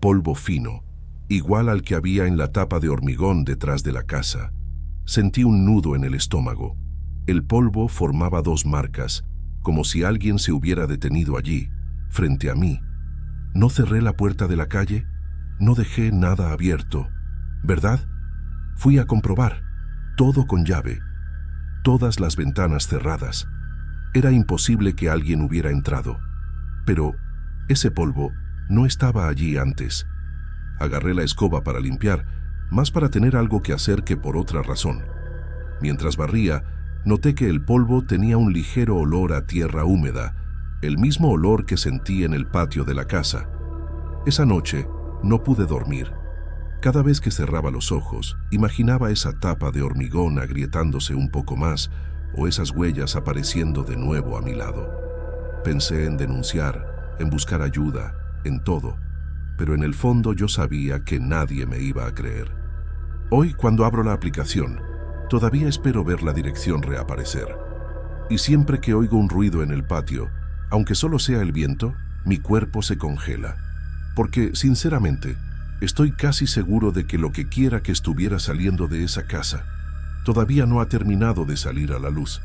Polvo fino, igual al que había en la tapa de hormigón detrás de la casa. Sentí un nudo en el estómago. El polvo formaba dos marcas, como si alguien se hubiera detenido allí, frente a mí. No cerré la puerta de la calle, no dejé nada abierto, ¿verdad? Fui a comprobar, todo con llave, todas las ventanas cerradas. Era imposible que alguien hubiera entrado, pero ese polvo no estaba allí antes. Agarré la escoba para limpiar, más para tener algo que hacer que por otra razón. Mientras barría, noté que el polvo tenía un ligero olor a tierra húmeda, el mismo olor que sentí en el patio de la casa. Esa noche no pude dormir. Cada vez que cerraba los ojos, imaginaba esa tapa de hormigón agrietándose un poco más o esas huellas apareciendo de nuevo a mi lado. Pensé en denunciar, en buscar ayuda, en todo, pero en el fondo yo sabía que nadie me iba a creer. Hoy, cuando abro la aplicación, todavía espero ver la dirección reaparecer. Y siempre que oigo un ruido en el patio, aunque solo sea el viento, mi cuerpo se congela. Porque, sinceramente, estoy casi seguro de que lo que quiera que estuviera saliendo de esa casa, todavía no ha terminado de salir a la luz.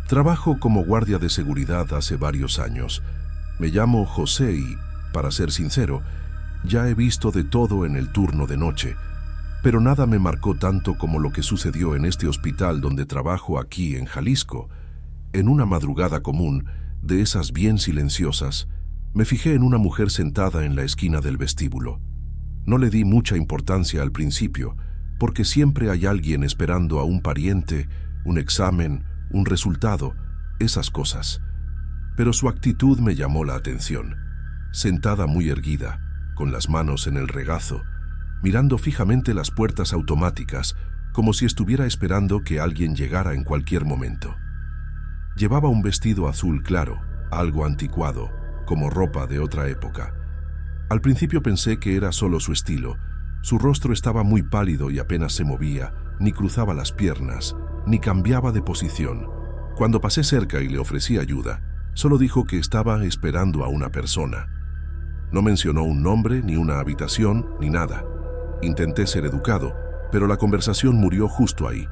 Trabajo como guardia de seguridad hace varios años. Me llamo José y, para ser sincero, ya he visto de todo en el turno de noche, pero nada me marcó tanto como lo que sucedió en este hospital donde trabajo aquí en Jalisco. En una madrugada común, de esas bien silenciosas, me fijé en una mujer sentada en la esquina del vestíbulo. No le di mucha importancia al principio, porque siempre hay alguien esperando a un pariente, un examen, un resultado, esas cosas. Pero su actitud me llamó la atención. Sentada muy erguida, con las manos en el regazo, mirando fijamente las puertas automáticas, como si estuviera esperando que alguien llegara en cualquier momento. Llevaba un vestido azul claro, algo anticuado, como ropa de otra época. Al principio pensé que era solo su estilo. Su rostro estaba muy pálido y apenas se movía, ni cruzaba las piernas, ni cambiaba de posición. Cuando pasé cerca y le ofrecí ayuda, solo dijo que estaba esperando a una persona. No mencionó un nombre, ni una habitación, ni nada. Intenté ser educado, pero la conversación murió justo ahí.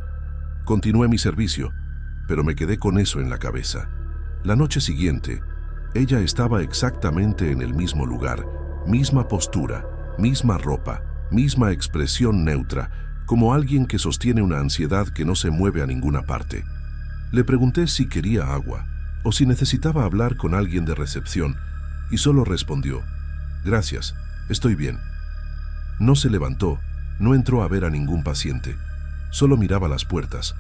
Continué mi servicio, pero me quedé con eso en la cabeza. La noche siguiente, ella estaba exactamente en el mismo lugar, misma postura, misma ropa, misma expresión neutra, como alguien que sostiene una ansiedad que no se mueve a ninguna parte. Le pregunté si quería agua o si necesitaba hablar con alguien de recepción, y solo respondió: «Gracias, estoy bien». No se levantó, no entró a ver a ningún paciente, solo miraba las puertas,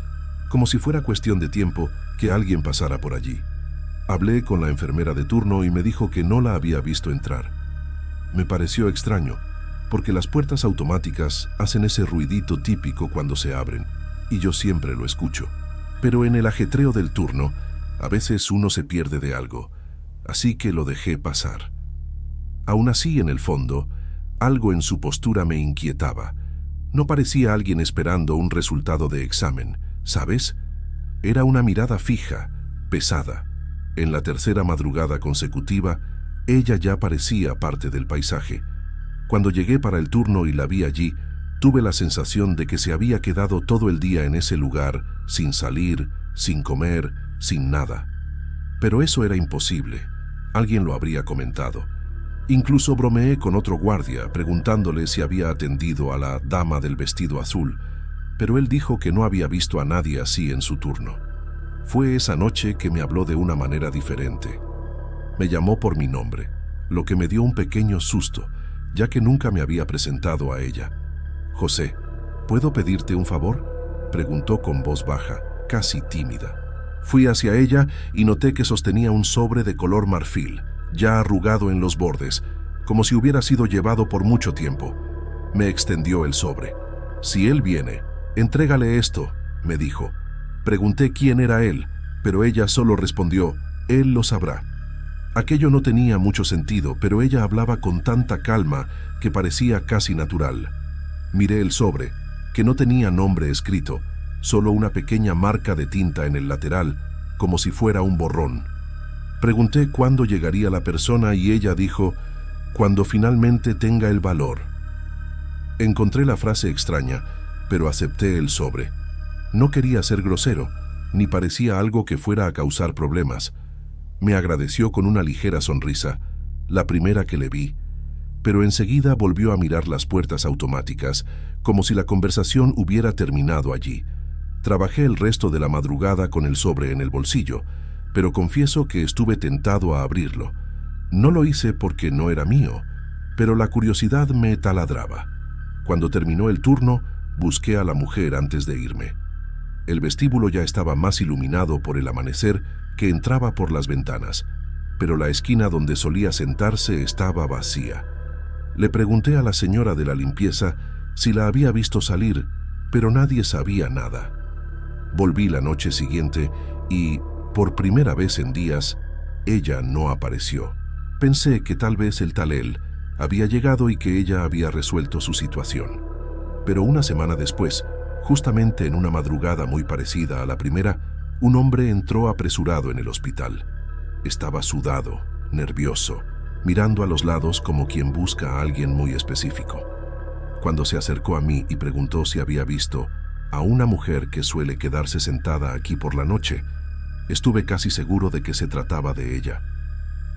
como si fuera cuestión de tiempo que alguien pasara por allí. Hablé con la enfermera de turno y me dijo que no la había visto entrar. Me pareció extraño, porque las puertas automáticas hacen ese ruidito típico cuando se abren, y yo siempre lo escucho. Pero en el ajetreo del turno, a veces uno se pierde de algo, así que lo dejé pasar. Aún así, en el fondo, algo en su postura me inquietaba. No parecía alguien esperando un resultado de examen, ¿sabes? Era una mirada fija, pesada. En la tercera madrugada consecutiva, ella ya parecía parte del paisaje. Cuando llegué para el turno y la vi allí, tuve la sensación de que se había quedado todo el día en ese lugar, sin salir, sin comer, sin nada. Pero eso era imposible. Alguien lo habría comentado. Incluso bromeé con otro guardia, preguntándole si había atendido a la dama del vestido azul, pero él dijo que no había visto a nadie así en su turno. Fue esa noche que me habló de una manera diferente. Me llamó por mi nombre, lo que me dio un pequeño susto, ya que nunca me había presentado a ella. «José, ¿puedo pedirte un favor?», preguntó con voz baja, casi tímida. Fui hacia ella y noté que sostenía un sobre de color marfil, ya arrugado en los bordes, como si hubiera sido llevado por mucho tiempo. Me extendió el sobre. «Si él viene, entrégale esto», me dijo. Pregunté quién era él, pero ella solo respondió: «Él lo sabrá». Aquello no tenía mucho sentido, pero ella hablaba con tanta calma que parecía casi natural. Miré el sobre, que no tenía nombre escrito, solo una pequeña marca de tinta en el lateral, como si fuera un borrón. Pregunté cuándo llegaría la persona y ella dijo: «Cuando finalmente tenga el valor». Encontré la frase extraña, pero acepté el sobre. No quería ser grosero, ni parecía algo que fuera a causar problemas. Me agradeció con una ligera sonrisa, la primera que le vi, pero enseguida volvió a mirar las puertas automáticas, como si la conversación hubiera terminado allí. Trabajé el resto de la madrugada con el sobre en el bolsillo, pero confieso que estuve tentado a abrirlo. No lo hice porque no era mío, pero la curiosidad me taladraba. Cuando terminó el turno, busqué a la mujer antes de irme. El vestíbulo ya estaba más iluminado por el amanecer que entraba por las ventanas, pero la esquina donde solía sentarse estaba vacía. Le pregunté a la señora de la limpieza si la había visto salir, pero nadie sabía nada. Volví la noche siguiente y, por primera vez en días, ella no apareció. Pensé que tal vez el talel había llegado y que ella había resuelto su situación. Pero una semana después, justamente en una madrugada muy parecida a la primera, un hombre entró apresurado en el hospital. Estaba sudado, nervioso, mirando a los lados como quien busca a alguien muy específico. Cuando se acercó a mí y preguntó si había visto a una mujer que suele quedarse sentada aquí por la noche, estuve casi seguro de que se trataba de ella.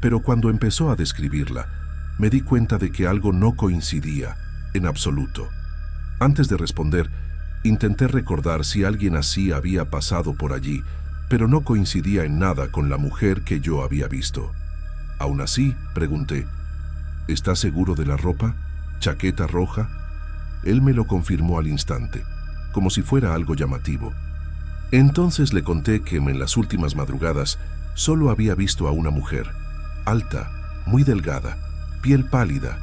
Pero cuando empezó a describirla, me di cuenta de que algo no coincidía en absoluto. Antes de responder, intenté recordar si alguien así había pasado por allí, pero no coincidía en nada con la mujer que yo había visto. Aún así, pregunté, ¿estás seguro de la ropa? ¿Chaqueta roja? Él me lo confirmó al instante, como si fuera algo llamativo. Entonces le conté que en las últimas madrugadas solo había visto a una mujer, alta, muy delgada, piel pálida,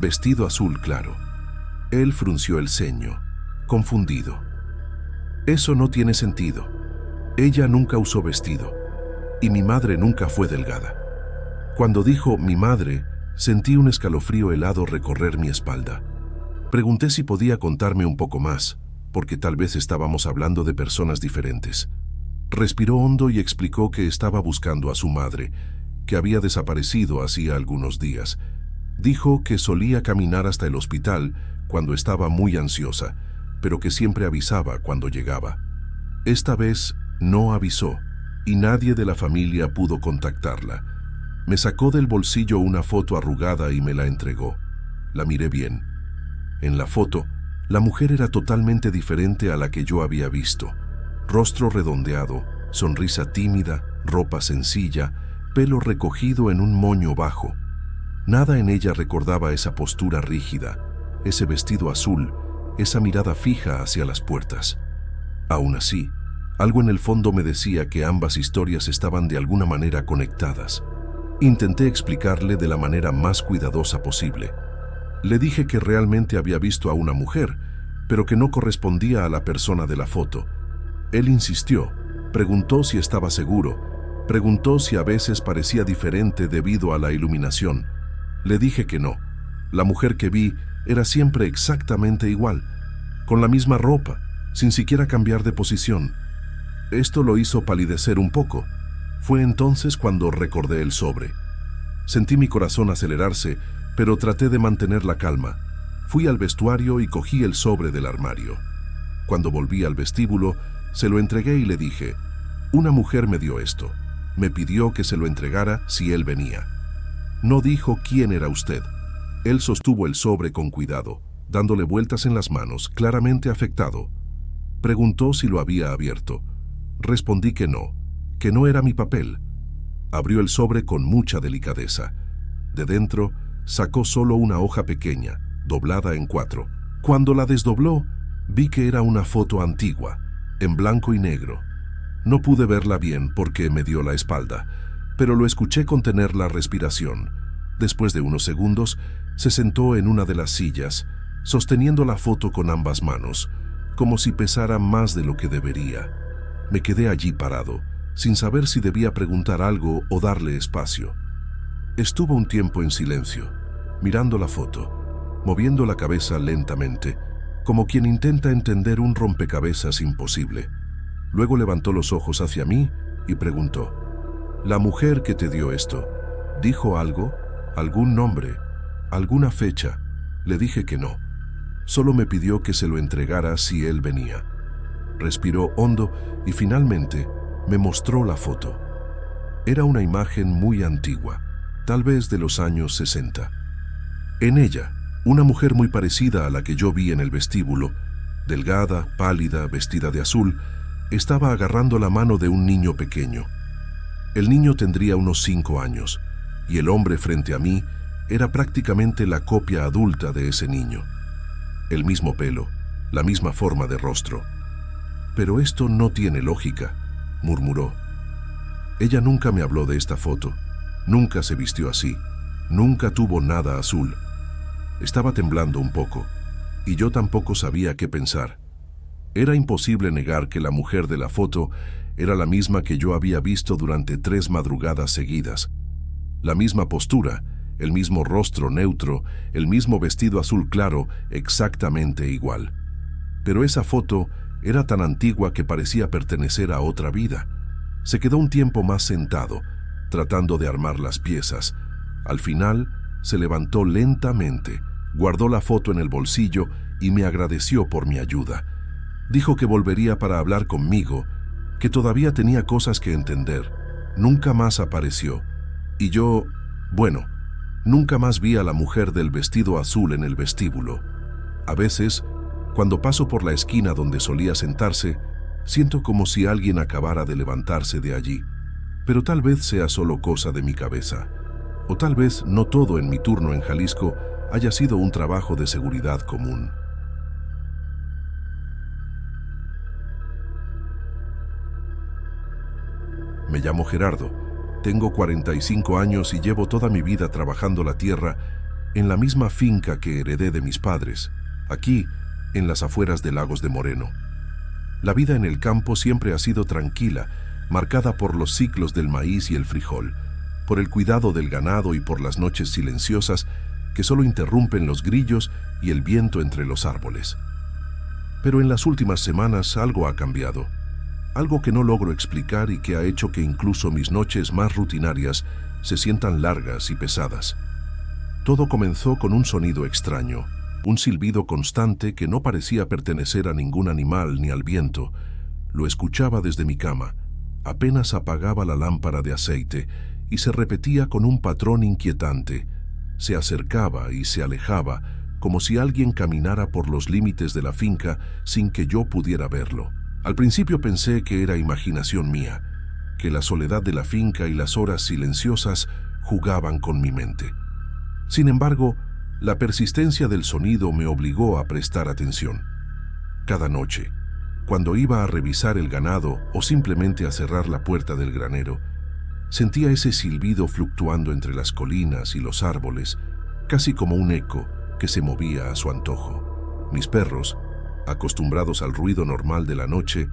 vestido azul claro. Él frunció el ceño, confundido. Eso no tiene sentido. Ella nunca usó vestido, y mi madre nunca fue delgada. Cuando dijo mi madre, sentí un escalofrío helado recorrer mi espalda. Pregunté si podía contarme un poco más, porque tal vez estábamos hablando de personas diferentes. Respiró hondo y explicó que estaba buscando a su madre, que había desaparecido hacía algunos días. Dijo que solía caminar hasta el hospital cuando estaba muy ansiosa, pero que siempre avisaba cuando llegaba. Esta vez no avisó, y nadie de la familia pudo contactarla. Me sacó del bolsillo una foto arrugada y me la entregó. La miré bien. En la foto, la mujer era totalmente diferente a la que yo había visto. Rostro redondeado, sonrisa tímida, ropa sencilla, pelo recogido en un moño bajo. Nada en ella recordaba esa postura rígida, ese vestido azul, esa mirada fija hacia las puertas. Aún así, algo en el fondo me decía que ambas historias estaban de alguna manera conectadas. Intenté explicarle de la manera más cuidadosa posible. Le dije que realmente había visto a una mujer, pero que no correspondía a la persona de la foto. Él insistió, preguntó si estaba seguro, preguntó si a veces parecía diferente debido a la iluminación. Le dije que no. La mujer que vi era siempre exactamente igual, con la misma ropa, sin siquiera cambiar de posición. Esto lo hizo palidecer un poco. Fue entonces cuando recordé el sobre. Sentí mi corazón acelerarse, pero traté de mantener la calma. Fui al vestuario y cogí el sobre del armario. Cuando volví al vestíbulo, se lo entregué y le dije, una mujer me dio esto. Me pidió que se lo entregara si él venía. No dijo quién era usted. Él sostuvo el sobre con cuidado, dándole vueltas en las manos, claramente afectado. Preguntó si lo había abierto. Respondí que no era mi papel. Abrió el sobre con mucha delicadeza. De dentro, sacó solo una hoja pequeña, doblada en 4. Cuando la desdobló, vi que era una foto antigua, en blanco y negro. No pude verla bien porque me dio la espalda, pero lo escuché contener la respiración. Después de unos segundos, se sentó en una de las sillas, sosteniendo la foto con ambas manos, como si pesara más de lo que debería. Me quedé allí parado, sin saber si debía preguntar algo o darle espacio. Estuvo un tiempo en silencio, mirando la foto, moviendo la cabeza lentamente, como quien intenta entender un rompecabezas imposible. Luego levantó los ojos hacia mí y preguntó, «¿La mujer que te dio esto, dijo algo? ¿Algún nombre? ¿Alguna fecha?» Le dije que no. Solo me pidió que se lo entregara si él venía. respiró hondo y finalmente me mostró la foto. Era una imagen muy antigua, tal vez de los años 60. En ella, una mujer muy parecida a la que yo vi en el vestíbulo, delgada, pálida, vestida de azul, estaba agarrando la mano de un niño pequeño. El niño tendría unos 5 años, y el hombre frente a mí era prácticamente la copia adulta de ese niño. El mismo pelo, la misma forma de rostro. «Pero esto no tiene lógica», murmuró. Ella nunca me habló de esta foto, nunca se vistió así, nunca tuvo nada azul. Estaba temblando un poco, y yo tampoco sabía qué pensar. Era imposible negar que la mujer de la foto era la misma que yo había visto durante 3 madrugadas seguidas. La misma postura, el mismo rostro neutro, el mismo vestido azul claro, exactamente igual. Pero esa foto era tan antigua que parecía pertenecer a otra vida. Se quedó un tiempo más sentado, tratando de armar las piezas. Al final, se levantó lentamente, guardó la foto en el bolsillo y me agradeció por mi ayuda. Dijo que volvería para hablar conmigo, que todavía tenía cosas que entender. Nunca más apareció. Y yo, bueno, nunca más vi a la mujer del vestido azul en el vestíbulo. A veces, cuando paso por la esquina donde solía sentarse, siento como si alguien acabara de levantarse de allí. Pero tal vez sea solo cosa de mi cabeza. O tal vez no todo en mi turno en Jalisco haya sido un trabajo de seguridad común. Me llamo Gerardo, tengo 45 años y llevo toda mi vida trabajando la tierra en la misma finca que heredé de mis padres, aquí, en las afueras de Lagos de Moreno. La vida en el campo siempre ha sido tranquila, marcada por los ciclos del maíz y el frijol, por el cuidado del ganado y por las noches silenciosas que solo interrumpen los grillos y el viento entre los árboles. Pero en las últimas semanas algo ha cambiado, algo que no logro explicar y que ha hecho que incluso mis noches más rutinarias se sientan largas y pesadas. Todo comenzó con un sonido extraño, un silbido constante que no parecía pertenecer a ningún animal ni al viento. Lo escuchaba desde mi cama, apenas apagaba la lámpara de aceite y se repetía con un patrón inquietante. Se acercaba y se alejaba, como si alguien caminara por los límites de la finca sin que yo pudiera verlo. Al principio pensé que era imaginación mía, que la soledad de la finca y las horas silenciosas jugaban con mi mente. Sin embargo, la persistencia del sonido me obligó a prestar atención. Cada noche, cuando iba a revisar el ganado o simplemente a cerrar la puerta del granero, sentía ese silbido fluctuando entre las colinas y los árboles, casi como un eco que se movía a su antojo. Mis perros, acostumbrados al ruido normal de la noche,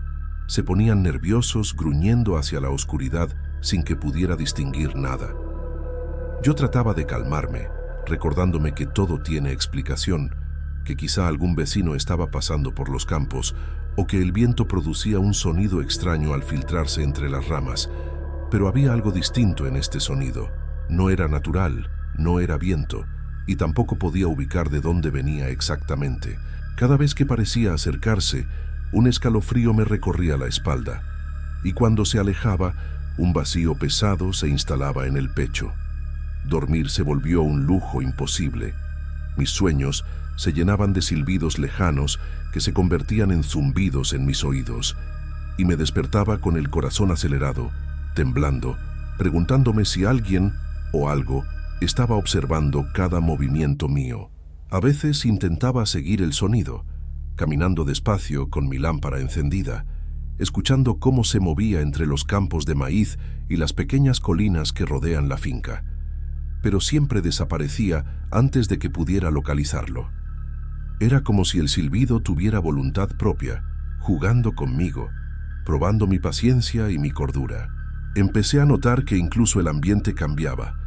se ponían nerviosos gruñendo hacia la oscuridad sin que pudiera distinguir nada. Yo trataba de calmarme, recordándome que todo tiene explicación, que quizá algún vecino estaba pasando por los campos o que el viento producía un sonido extraño al filtrarse entre las ramas. Pero había algo distinto en este sonido. No era natural, no era viento, y tampoco podía ubicar de dónde venía exactamente. Cada vez que parecía acercarse, un escalofrío me recorría la espalda, y cuando se alejaba, un vacío pesado se instalaba en el pecho. Dormir se volvió un lujo imposible. Mis sueños se llenaban de silbidos lejanos que se convertían en zumbidos en mis oídos, y me despertaba con el corazón acelerado, temblando, preguntándome si alguien o algo estaba observando cada movimiento mío. A veces intentaba seguir el sonido, caminando despacio con mi lámpara encendida, escuchando cómo se movía entre los campos de maíz y las pequeñas colinas que rodean la finca. Pero siempre desaparecía antes de que pudiera localizarlo. Era como si el silbido tuviera voluntad propia, jugando conmigo, probando mi paciencia y mi cordura. Empecé a notar que incluso el ambiente cambiaba.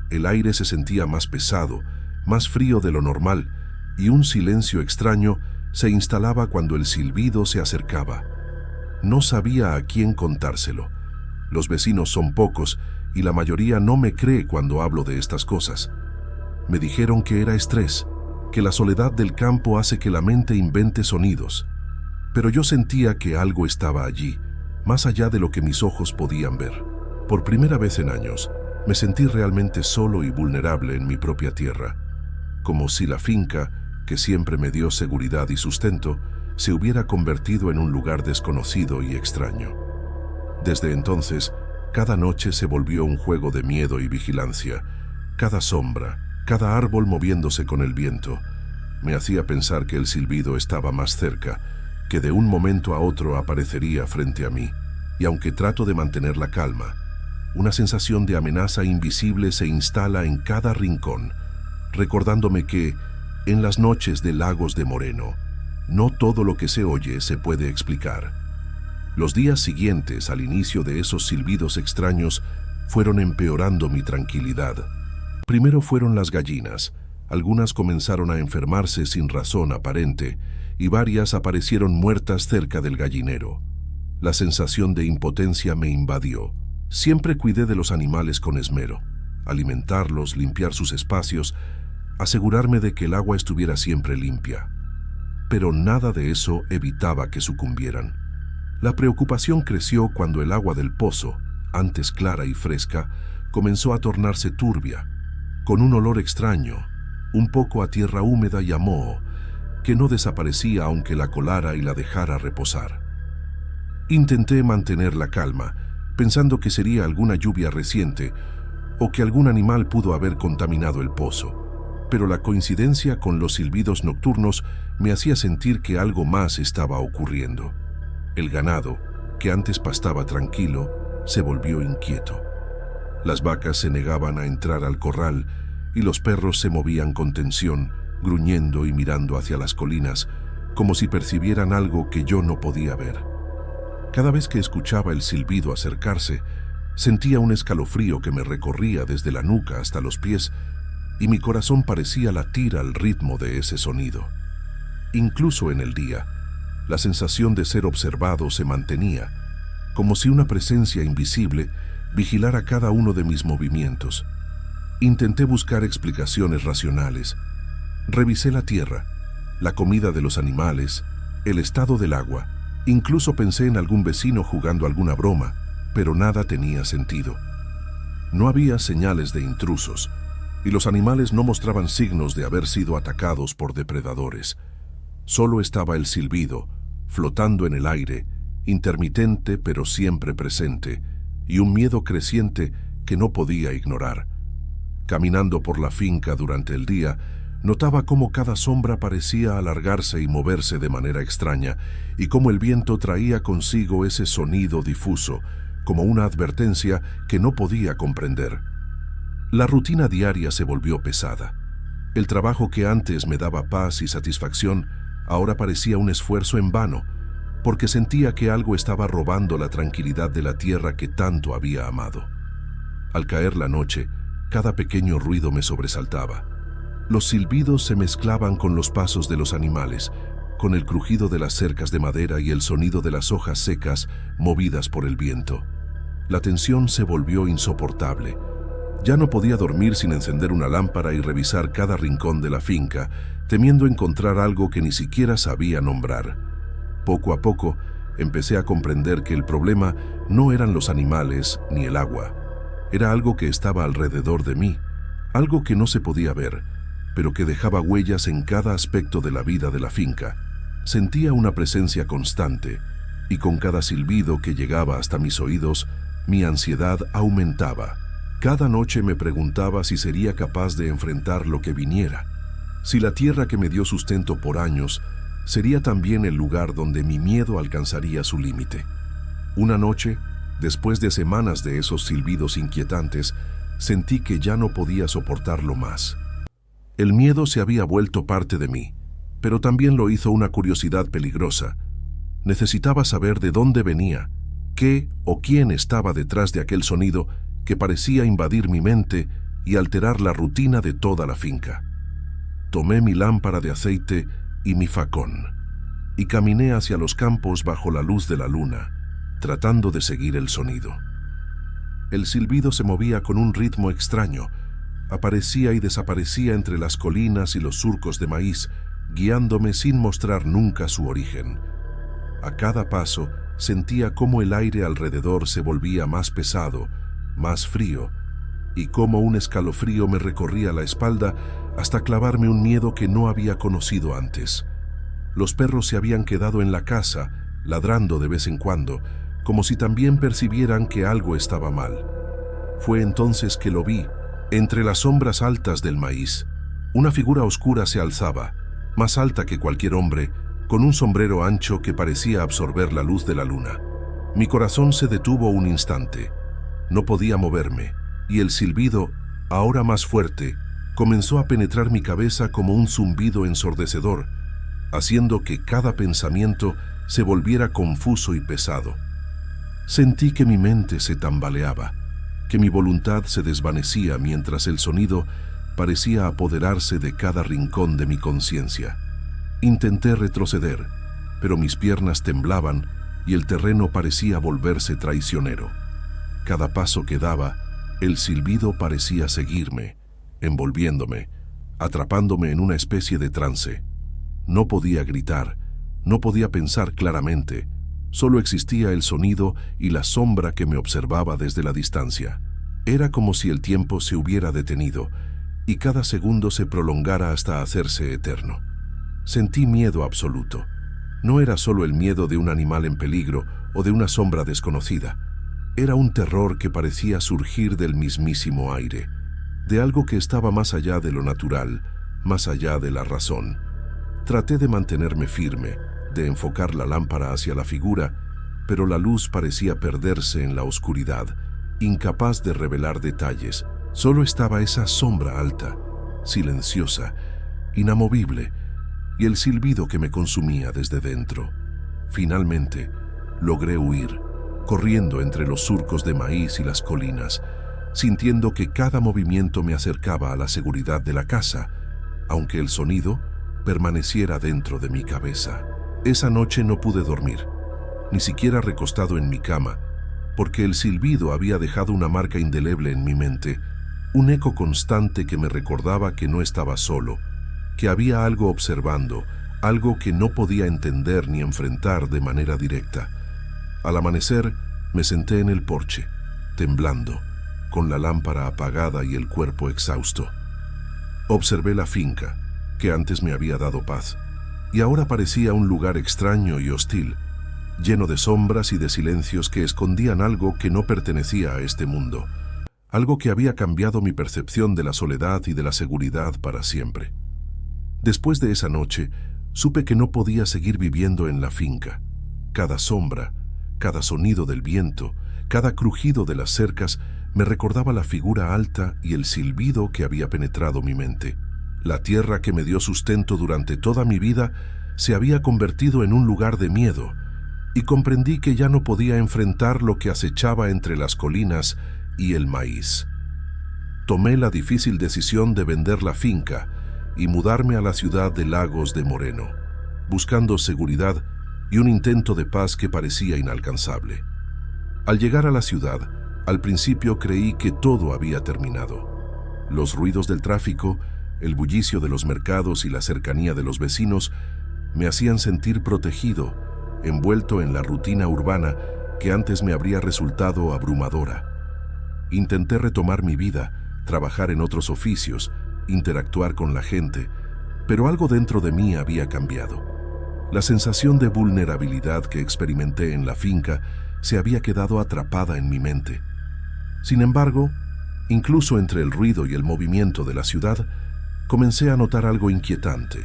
El aire se sentía más pesado, más frío de lo normal, y un silencio extraño se instalaba cuando el silbido se acercaba. No sabía a quién contárselo. Los vecinos son pocos y la mayoría no me cree cuando hablo de estas cosas. Me dijeron que era estrés, que la soledad del campo hace que la mente invente sonidos. Pero yo sentía que algo estaba allí, más allá de lo que mis ojos podían ver. Por primera vez en años, me sentí realmente solo y vulnerable en mi propia tierra, como si la finca, que siempre me dio seguridad y sustento, se hubiera convertido en un lugar desconocido y extraño. Desde entonces, cada noche se volvió un juego de miedo y vigilancia. Cada sombra, cada árbol moviéndose con el viento, me hacía pensar que el silbido estaba más cerca, que de un momento a otro aparecería frente a mí. Y aunque trato de mantener la calma, una sensación de amenaza invisible se instala en cada rincón, recordándome que, en las noches de Lagos de Moreno, no todo lo que se oye se puede explicar. Los días siguientes al inicio de esos silbidos extraños fueron empeorando mi tranquilidad. Primero fueron las gallinas. Algunas comenzaron a enfermarse sin razón aparente y varias aparecieron muertas cerca del gallinero. La sensación de impotencia me invadió. Siempre cuidé de los animales con esmero. Alimentarlos, limpiar sus espacios, asegurarme de que el agua estuviera siempre limpia. Pero nada de eso evitaba que sucumbieran. La preocupación creció cuando el agua del pozo, antes clara y fresca, comenzó a tornarse turbia, con un olor extraño, un poco a tierra húmeda y a moho, que no desaparecía aunque la colara y la dejara reposar. Intenté mantener la calma, pensando que sería alguna lluvia reciente o que algún animal pudo haber contaminado el pozo, pero la coincidencia con los silbidos nocturnos me hacía sentir que algo más estaba ocurriendo. El ganado, que antes pastaba tranquilo, se volvió inquieto. Las vacas se negaban a entrar al corral y los perros se movían con tensión, gruñendo y mirando hacia las colinas, como si percibieran algo que yo no podía ver. Cada vez que escuchaba el silbido acercarse, sentía un escalofrío que me recorría desde la nuca hasta los pies y mi corazón parecía latir al ritmo de ese sonido. Incluso en el día, la sensación de ser observado se mantenía, como si una presencia invisible vigilara cada uno de mis movimientos. Intenté buscar explicaciones racionales. Revisé la tierra, la comida de los animales, el estado del agua. Incluso pensé en algún vecino jugando alguna broma, pero nada tenía sentido. No había señales de intrusos, y los animales no mostraban signos de haber sido atacados por depredadores. Solo estaba el silbido, flotando en el aire, intermitente pero siempre presente, y un miedo creciente que no podía ignorar. Caminando por la finca durante el día, notaba cómo cada sombra parecía alargarse y moverse de manera extraña, y cómo el viento traía consigo ese sonido difuso, como una advertencia que no podía comprender. La rutina diaria se volvió pesada. El trabajo que antes me daba paz y satisfacción, ahora parecía un esfuerzo en vano, porque sentía que algo estaba robando la tranquilidad de la tierra que tanto había amado. Al caer la noche, cada pequeño ruido me sobresaltaba. Los silbidos se mezclaban con los pasos de los animales, con el crujido de las cercas de madera y el sonido de las hojas secas movidas por el viento. La tensión se volvió insoportable. Ya no podía dormir sin encender una lámpara y revisar cada rincón de la finca, temiendo encontrar algo que ni siquiera sabía nombrar. Poco a poco, empecé a comprender que el problema no eran los animales ni el agua. Era algo que estaba alrededor de mí, algo que no se podía ver, pero que dejaba huellas en cada aspecto de la vida de la finca. Sentía una presencia constante, y con cada silbido que llegaba hasta mis oídos, mi ansiedad aumentaba. Cada noche me preguntaba si sería capaz de enfrentar lo que viniera, si la tierra que me dio sustento por años sería también el lugar donde mi miedo alcanzaría su límite. Una noche, después de semanas de esos silbidos inquietantes, sentí que ya no podía soportarlo más. El miedo se había vuelto parte de mí, pero también lo hizo una curiosidad peligrosa. Necesitaba saber de dónde venía, qué o quién estaba detrás de aquel sonido que parecía invadir mi mente y alterar la rutina de toda la finca. Tomé mi lámpara de aceite y mi facón, y caminé hacia los campos bajo la luz de la luna, tratando de seguir el sonido. El silbido se movía con un ritmo extraño, aparecía y desaparecía entre las colinas y los surcos de maíz, guiándome sin mostrar nunca su origen. A cada paso sentía cómo el aire alrededor se volvía más pesado, más frío, y cómo un escalofrío me recorría la espalda hasta clavarme un miedo que no había conocido antes. Los perros se habían quedado en la casa, ladrando de vez en cuando, como si también percibieran que algo estaba mal. Fue entonces que lo vi, entre las sombras altas del maíz. Una figura oscura se alzaba, más alta que cualquier hombre, con un sombrero ancho que parecía absorber la luz de la luna. Mi corazón se detuvo un instante. No podía moverme, y el silbido, ahora más fuerte, comenzó a penetrar mi cabeza como un zumbido ensordecedor, haciendo que cada pensamiento se volviera confuso y pesado. Sentí que mi mente se tambaleaba, que mi voluntad se desvanecía mientras el sonido parecía apoderarse de cada rincón de mi conciencia. Intenté retroceder, pero mis piernas temblaban y el terreno parecía volverse traicionero. Cada paso que daba, el silbido parecía seguirme, envolviéndome, atrapándome en una especie de trance. No podía gritar, no podía pensar claramente, solo existía el sonido y la sombra que me observaba desde la distancia. Era como si el tiempo se hubiera detenido y cada segundo se prolongara hasta hacerse eterno. Sentí miedo absoluto. No era solo el miedo de un animal en peligro o de una sombra desconocida. Era un terror que parecía surgir del mismísimo aire, de algo que estaba más allá de lo natural, más allá de la razón. Traté de mantenerme firme, de enfocar la lámpara hacia la figura, pero la luz parecía perderse en la oscuridad, incapaz de revelar detalles. Solo estaba esa sombra alta, silenciosa, inamovible, y el silbido que me consumía desde dentro. Finalmente, logré huir, corriendo entre los surcos de maíz y las colinas, sintiendo que cada movimiento me acercaba a la seguridad de la casa, aunque el sonido permaneciera dentro de mi cabeza. Esa noche no pude dormir, ni siquiera recostado en mi cama, porque el silbido había dejado una marca indeleble en mi mente, un eco constante que me recordaba que no estaba solo, que había algo observando, algo que no podía entender ni enfrentar de manera directa. Al amanecer, me senté en el porche, temblando, con la lámpara apagada y el cuerpo exhausto. Observé la finca, que antes me había dado paz, y ahora parecía un lugar extraño y hostil, lleno de sombras y de silencios que escondían algo que no pertenecía a este mundo, algo que había cambiado mi percepción de la soledad y de la seguridad para siempre. Después de esa noche, supe que no podía seguir viviendo en la finca. Cada sombra, cada sonido del viento, cada crujido de las cercas me recordaba la figura alta y el silbido que había penetrado mi mente. La tierra que me dio sustento durante toda mi vida se había convertido en un lugar de miedo, y comprendí que ya no podía enfrentar lo que acechaba entre las colinas y el maíz. Tomé la difícil decisión de vender la finca y mudarme a la ciudad de Lagos de Moreno, buscando seguridad y un intento de paz que parecía inalcanzable. Al llegar a la ciudad, al principio creí que todo había terminado. Los ruidos del tráfico, el bullicio de los mercados y la cercanía de los vecinos me hacían sentir protegido, envuelto en la rutina urbana que antes me habría resultado abrumadora. Intenté retomar mi vida, trabajar en otros oficios, interactuar con la gente, pero algo dentro de mí había cambiado. La sensación de vulnerabilidad que experimenté en la finca se había quedado atrapada en mi mente. Sin embargo, incluso entre el ruido y el movimiento de la ciudad, comencé a notar algo inquietante.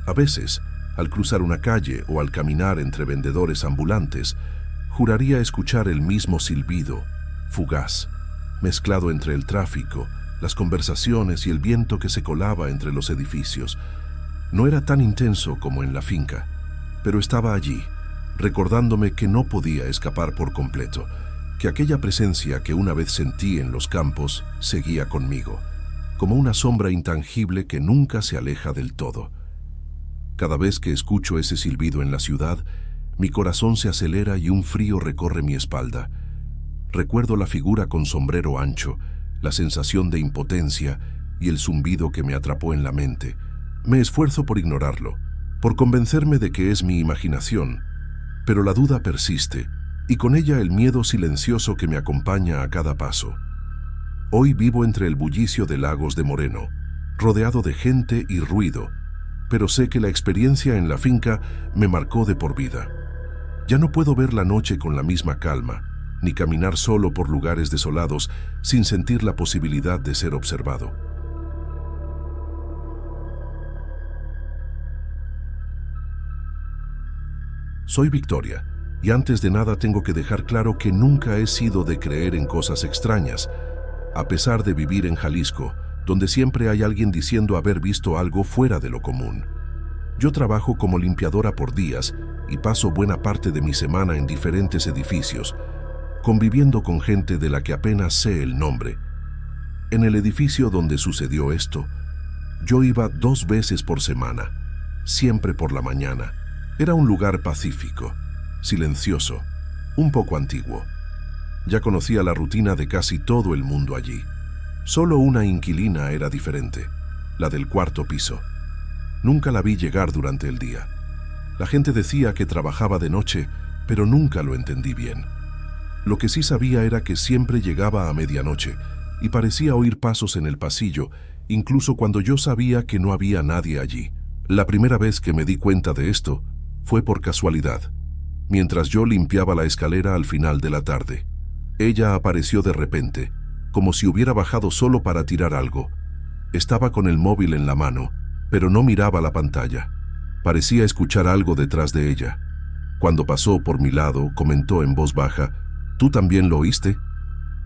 A veces, al cruzar una calle o al caminar entre vendedores ambulantes, juraría escuchar el mismo silbido, fugaz, mezclado entre el tráfico, las conversaciones y el viento que se colaba entre los edificios. No era tan intenso como en la finca, pero estaba allí, recordándome que no podía escapar por completo, que aquella presencia que una vez sentí en los campos seguía conmigo, como una sombra intangible que nunca se aleja del todo. Cada vez que escucho ese silbido en la ciudad, mi corazón se acelera y un frío recorre mi espalda. Recuerdo la figura con sombrero ancho, la sensación de impotencia y el zumbido que me atrapó en la mente. Me esfuerzo por ignorarlo, por convencerme de que es mi imaginación, Pero la duda persiste, y con ella el miedo silencioso que me acompaña a cada paso. Hoy vivo entre el bullicio de Lagos de Moreno, rodeado de gente y ruido, pero sé que la experiencia en la finca me marcó de por vida. Ya no puedo ver la noche con la misma calma, ni caminar solo por lugares desolados sin sentir la posibilidad de ser observado. Soy Victoria, y antes de nada tengo que dejar claro que nunca he sido de creer en cosas extrañas, a pesar de vivir en Jalisco, donde siempre hay alguien diciendo haber visto algo fuera de lo común. Yo trabajo como limpiadora por días y paso buena parte de mi semana en diferentes edificios, conviviendo con gente de la que apenas sé el nombre. En el edificio donde sucedió esto, yo iba 2 veces por semana, siempre por la mañana. Era un lugar pacífico, silencioso, un poco antiguo. Ya conocía la rutina de casi todo el mundo allí. Solo una inquilina era diferente, la del 4º piso. Nunca la vi llegar durante el día. La gente decía que trabajaba de noche, pero nunca lo entendí bien. Lo que sí sabía era que siempre llegaba a medianoche y parecía oír pasos en el pasillo, incluso cuando yo sabía que no había nadie allí. La primera vez que me di cuenta de esto fue por casualidad, mientras yo limpiaba la escalera al final de la tarde. Ella apareció de repente, como si hubiera bajado solo para tirar algo. Estaba con el móvil en la mano, pero no miraba la pantalla. Parecía escuchar algo detrás de ella. Cuando pasó por mi lado, comentó en voz baja: ¿Tú también lo oíste?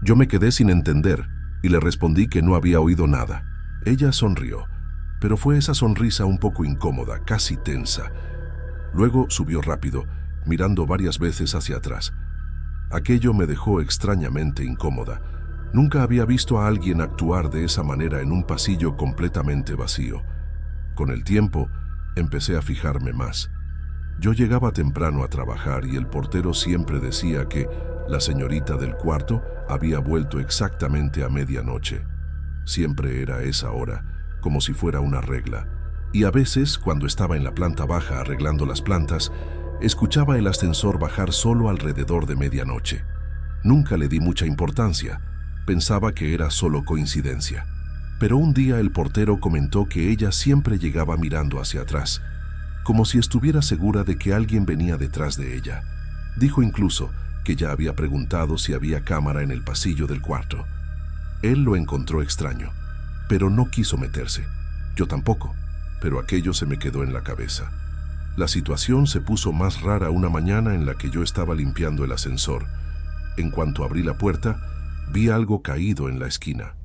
Yo me quedé sin entender y le respondí que no había oído nada. Ella sonrió, pero fue esa sonrisa un poco incómoda, casi tensa. Luego subió rápido, mirando varias veces hacia atrás. Aquello me dejó extrañamente incómoda. Nunca había visto a alguien actuar de esa manera en un pasillo completamente vacío. Con el tiempo, empecé a fijarme más. Yo llegaba temprano a trabajar y el portero siempre decía que la señorita del cuarto había vuelto exactamente a medianoche. Siempre era esa hora, como si fuera una regla. Y a veces, cuando estaba en la planta baja arreglando las plantas, escuchaba el ascensor bajar solo alrededor de medianoche. Nunca le di mucha importancia. Pensaba que era solo coincidencia. Pero un día el portero comentó que ella siempre llegaba mirando hacia atrás, como si estuviera segura de que alguien venía detrás de ella. Dijo incluso que ya había preguntado si había cámara en el pasillo del cuarto. Él lo encontró extraño, pero no quiso meterse. Yo tampoco, pero aquello se me quedó en la cabeza. La situación se puso más rara una mañana en la que yo estaba limpiando el ascensor. En cuanto abrí la puerta, vi algo caído en la esquina.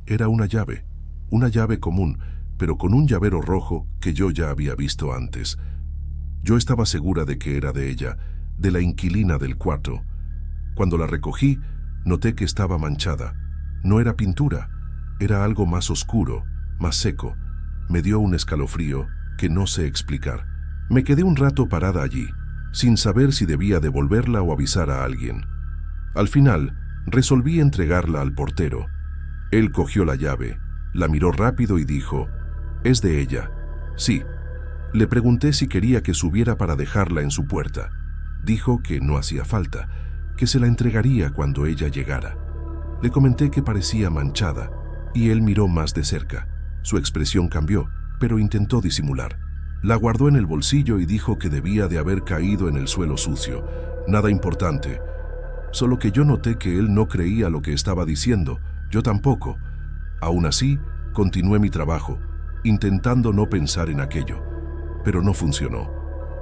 Era una llave común, pero con un llavero rojo que yo ya había visto antes. Yo estaba segura de que era de ella, de la inquilina del cuarto. Cuando la recogí, noté que estaba manchada. No era pintura, era algo más oscuro, más seco. Me dio un escalofrío que no sé explicar. Me quedé un rato parada allí, sin saber si debía devolverla o avisar a alguien. Al final, resolví entregarla al portero. Él cogió la llave, la miró rápido y dijo: «¿Es de ella?» «Sí». Le pregunté si quería que subiera para dejarla en su puerta. Dijo que no hacía falta, que se la entregaría cuando ella llegara. Le comenté que parecía manchada, y él miró más de cerca. Su expresión cambió, pero intentó disimular. La guardó en el bolsillo y dijo que debía de haber caído en el suelo sucio. Nada importante. Solo que yo noté que él no creía lo que estaba diciendo, yo tampoco. Aún así, continué mi trabajo, intentando no pensar en aquello. Pero no funcionó.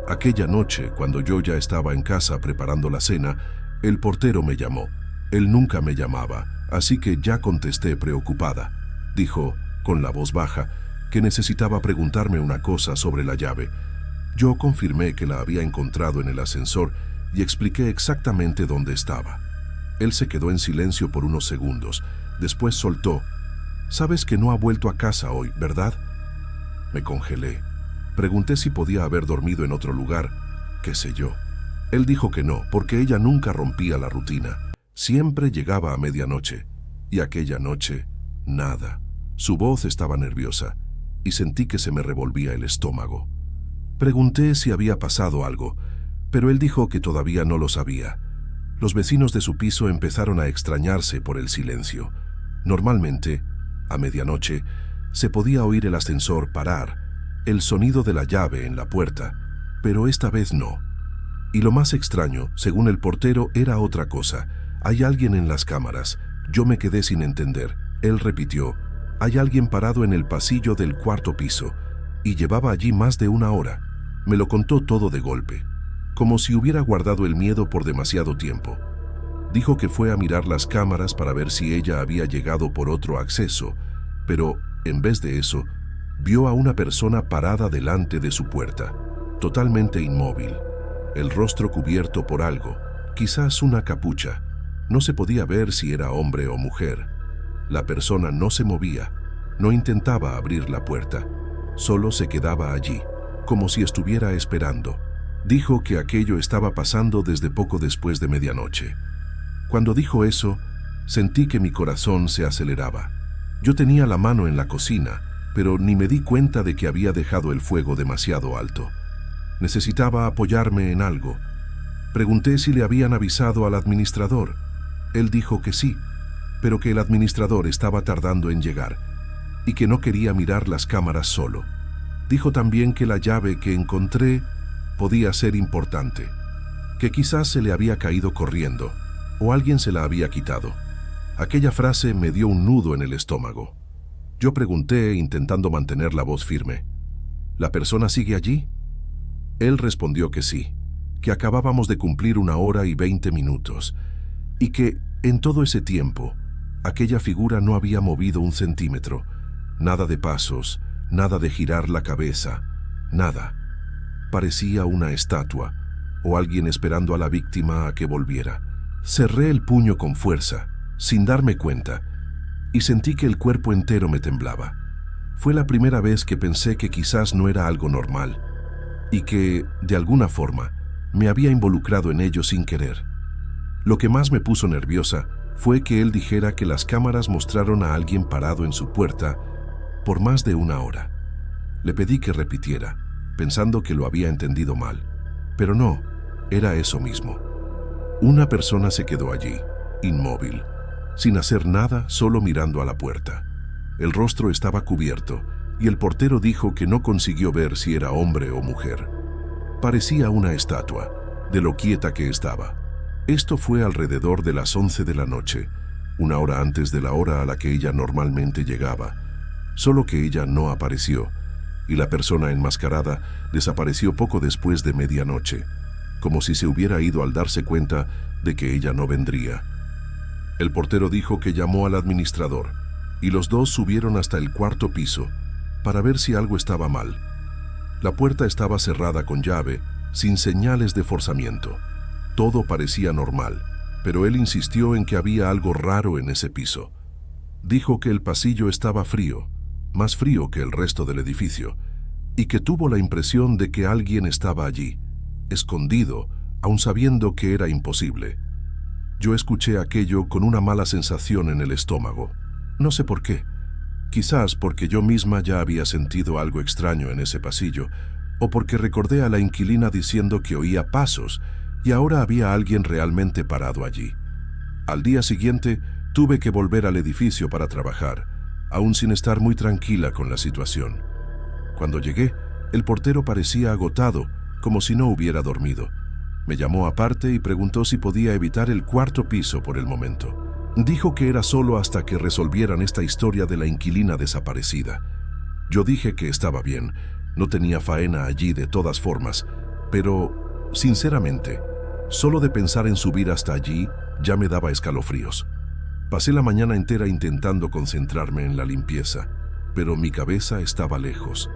Aquella noche, cuando yo ya estaba en casa preparando la cena, el portero me llamó. Él nunca me llamaba, así que ya contesté preocupada. Dijo, con la voz baja, que necesitaba preguntarme una cosa sobre la llave. Yo confirmé que la había encontrado en el ascensor y expliqué exactamente dónde estaba. Él se quedó en silencio por unos segundos. Después soltó: «Sabes que no ha vuelto a casa hoy, ¿verdad?» Me congelé. Pregunté si podía haber dormido en otro lugar, qué sé yo. Él dijo que no, porque ella nunca rompía la rutina. Siempre llegaba a medianoche. Y aquella noche, nada. Su voz estaba nerviosa y sentí que se me revolvía el estómago. Pregunté si había pasado algo, pero él dijo que todavía no lo sabía. Los vecinos de su piso empezaron a extrañarse por el silencio. Normalmente, a medianoche, se podía oír el ascensor parar, el sonido de la llave en la puerta, pero esta vez no. Y lo más extraño, según el portero, era otra cosa. Hay alguien en las cámaras. Yo me quedé sin entender. Él repitió, hay alguien parado en el pasillo del cuarto piso, y llevaba allí más de una hora. Me lo contó todo de golpe, como si hubiera guardado el miedo por demasiado tiempo. Dijo que fue a mirar las cámaras para ver si ella había llegado por otro acceso, pero, en vez de eso, vio a una persona parada delante de su puerta, totalmente inmóvil, el rostro cubierto por algo, quizás una capucha. No se podía ver si era hombre o mujer. La persona no se movía, no intentaba abrir la puerta, solo se quedaba allí, como si estuviera esperando. Dijo que aquello estaba pasando desde poco después de medianoche. Cuando dijo eso, sentí que mi corazón se aceleraba. Yo tenía la mano en la cocina, pero ni me di cuenta de que había dejado el fuego demasiado alto. Necesitaba apoyarme en algo. Pregunté si le habían avisado al administrador. Él dijo que sí, pero que el administrador estaba tardando en llegar y que no quería mirar las cámaras solo. Dijo también que la llave que encontré podía ser importante, que quizás se le había caído corriendo o alguien se la había quitado. Aquella frase me dio un nudo en el estómago. Yo pregunté, intentando mantener la voz firme, ¿la persona sigue allí? Él respondió que sí, que acabábamos de cumplir 1 hora y 20 minutos, y que, en todo ese tiempo, aquella figura no había movido 1 centímetro, nada de pasos, nada de girar la cabeza, nada. Parecía una estatua, o alguien esperando a la víctima a que volviera. Cerré el puño con fuerza, sin darme cuenta, y sentí que el cuerpo entero me temblaba. Fue la primera vez que pensé que quizás no era algo normal, y que, de alguna forma, me había involucrado en ello sin querer. Lo que más me puso nerviosa fue que él dijera que las cámaras mostraron a alguien parado en su puerta por más de 1 hora. Le pedí que repitiera, pensando que lo había entendido mal, pero no, era eso mismo. Una persona se quedó allí, inmóvil, sin hacer nada, solo mirando a la puerta. El rostro estaba cubierto, y el portero dijo que no consiguió ver si era hombre o mujer. Parecía una estatua, de lo quieta que estaba. Esto fue alrededor de las 11 de la noche, 1 hora antes de la hora a la que ella normalmente llegaba, solo que ella no apareció, y la persona enmascarada desapareció poco después de medianoche, como si se hubiera ido al darse cuenta de que ella no vendría. El portero dijo que llamó al administrador, y los dos subieron hasta el 4.º piso para ver si algo estaba mal. La puerta estaba cerrada con llave, sin señales de forzamiento. Todo parecía normal, pero él insistió en que había algo raro en ese piso. Dijo que el pasillo estaba frío, más frío que el resto del edificio, y que tuvo la impresión de que alguien estaba allí, escondido, aun sabiendo que era imposible. Yo escuché aquello con una mala sensación en el estómago. No sé por qué. Quizás porque yo misma ya había sentido algo extraño en ese pasillo, o porque recordé a la inquilina diciendo que oía pasos, y ahora había alguien realmente parado allí. Al día siguiente, tuve que volver al edificio para trabajar, aún sin estar muy tranquila con la situación. Cuando llegué, el portero parecía agotado, como si no hubiera dormido. Me llamó aparte y preguntó si podía evitar el 4.º piso por el momento. Dijo que era solo hasta que resolvieran esta historia de la inquilina desaparecida. Yo dije que estaba bien, no tenía faena allí de todas formas, pero, sinceramente, solo de pensar en subir hasta allí ya me daba escalofríos. Pasé la mañana entera intentando concentrarme en la limpieza, pero mi cabeza estaba lejos.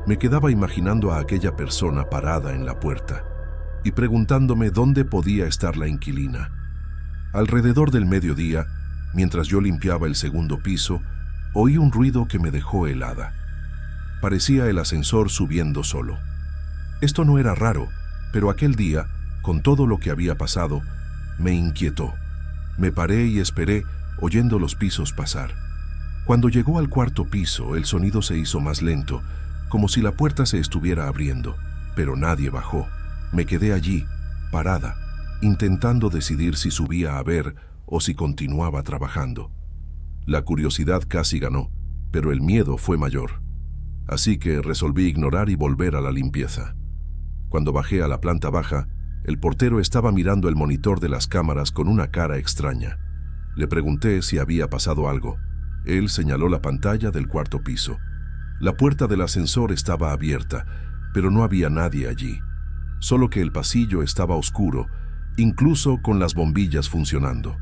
Me quedaba imaginando a aquella persona parada en la puerta y preguntándome dónde podía estar la inquilina. Alrededor del mediodía, mientras yo limpiaba el 2.º piso, oí un ruido que me dejó helada. Parecía el ascensor subiendo solo. Esto no era raro, pero aquel día, con todo lo que había pasado, me inquietó. Me paré y esperé, oyendo los pisos pasar. Cuando llegó al 4.º piso, el sonido se hizo más lento, como si la puerta se estuviera abriendo, pero nadie bajó. Me quedé allí, parada, intentando decidir si subía a ver o si continuaba trabajando. La curiosidad casi ganó, pero el miedo fue mayor. Así que resolví ignorar y volver a la limpieza. Cuando bajé a la planta baja, el portero estaba mirando el monitor de las cámaras con una cara extraña. Le pregunté si había pasado algo. Él señaló la pantalla del cuarto piso. La puerta del ascensor estaba abierta, pero no había nadie allí. Solo que el pasillo estaba oscuro, incluso con las bombillas funcionando.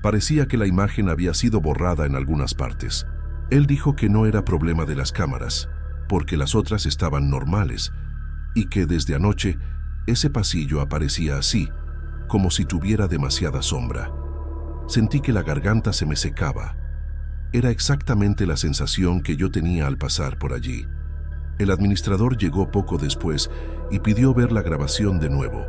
Parecía que la imagen había sido borrada en algunas partes. Él dijo que no era problema de las cámaras, porque las otras estaban normales, y que desde anoche ese pasillo aparecía así, como si tuviera demasiada sombra. Sentí que la garganta se me secaba. Era exactamente la sensación que yo tenía al pasar por allí. El administrador llegó poco después y pidió ver la grabación de nuevo.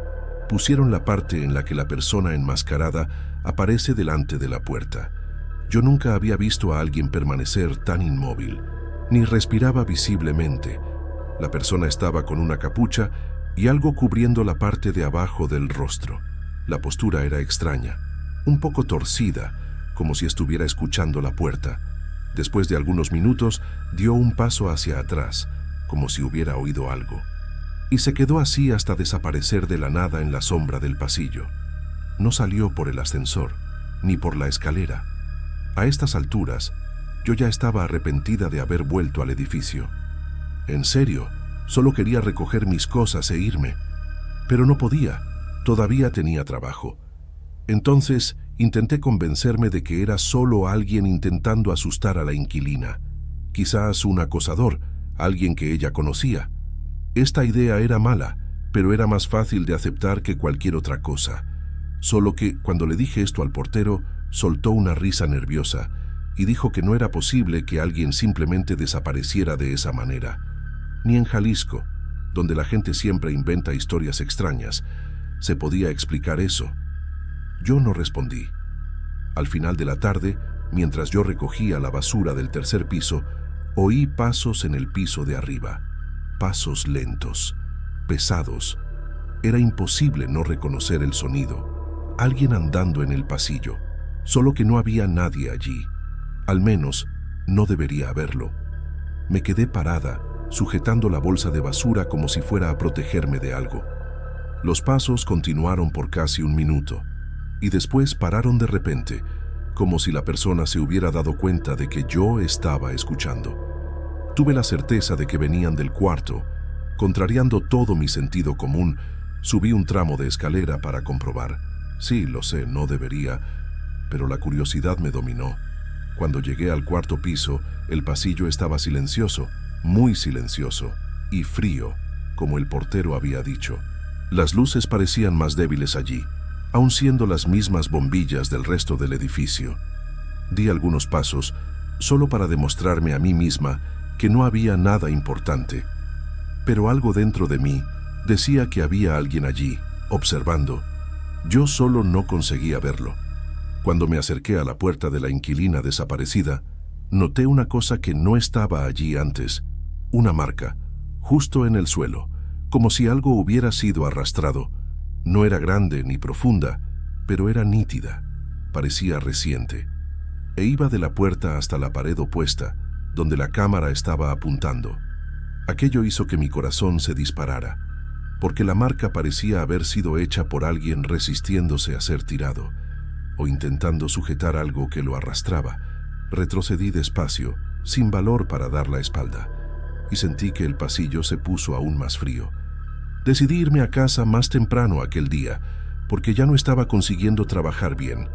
Pusieron la parte en la que la persona enmascarada aparece delante de la puerta. Yo nunca había visto a alguien permanecer tan inmóvil, ni respiraba visiblemente. La persona estaba con una capucha y algo cubriendo la parte de abajo del rostro. La postura era extraña, un poco torcida, como si estuviera escuchando la puerta. Después de algunos minutos, dio un paso hacia atrás, como si hubiera oído algo, y se quedó así hasta desaparecer de la nada en la sombra del pasillo. No salió por el ascensor, ni por la escalera. A estas alturas, yo ya estaba arrepentida de haber vuelto al edificio. En serio, solo quería recoger mis cosas e irme, pero no podía, todavía tenía trabajo. Entonces, intenté convencerme de que era solo alguien intentando asustar a la inquilina, quizás un acosador, alguien que ella conocía. Esta idea era mala, pero era más fácil de aceptar que cualquier otra cosa. Solo que, cuando le dije esto al portero, soltó una risa nerviosa y dijo que no era posible que alguien simplemente desapareciera de esa manera. Ni en Jalisco, donde la gente siempre inventa historias extrañas, se podía explicar eso. Yo no respondí. Al final de la tarde, mientras yo recogía la basura del tercer piso, oí pasos en el piso de arriba. Pasos lentos, pesados. Era imposible no reconocer el sonido. Alguien andando en el pasillo, solo que no había nadie allí. Al menos, no debería haberlo. Me quedé parada, sujetando la bolsa de basura como si fuera a protegerme de algo. Los pasos continuaron por casi un minuto, y después pararon de repente, como si la persona se hubiera dado cuenta de que yo estaba escuchando. Tuve la certeza de que venían del cuarto. Contrariando todo mi sentido común, subí un tramo de escalera para comprobar. Sí, lo sé, no debería, pero la curiosidad me dominó. Cuando llegué al cuarto piso, el pasillo estaba silencioso, muy silencioso, y frío, como el portero había dicho. Las luces parecían más débiles allí, aun siendo las mismas bombillas del resto del edificio. Di algunos pasos, solo para demostrarme a mí misma que no había nada importante. Pero algo dentro de mí decía que había alguien allí, observando. Yo solo no conseguía verlo. Cuando me acerqué a la puerta de la inquilina desaparecida, noté una cosa que no estaba allí antes, una marca, justo en el suelo, como si algo hubiera sido arrastrado. No era grande ni profunda, pero era nítida, parecía reciente. E iba de la puerta hasta la pared opuesta, donde la cámara estaba apuntando. Aquello hizo que mi corazón se disparara, porque la marca parecía haber sido hecha por alguien resistiéndose a ser tirado, o intentando sujetar algo que lo arrastraba. Retrocedí despacio, sin valor para dar la espalda, y sentí que el pasillo se puso aún más frío. Decidí irme a casa más temprano aquel día, porque ya no estaba consiguiendo trabajar bien.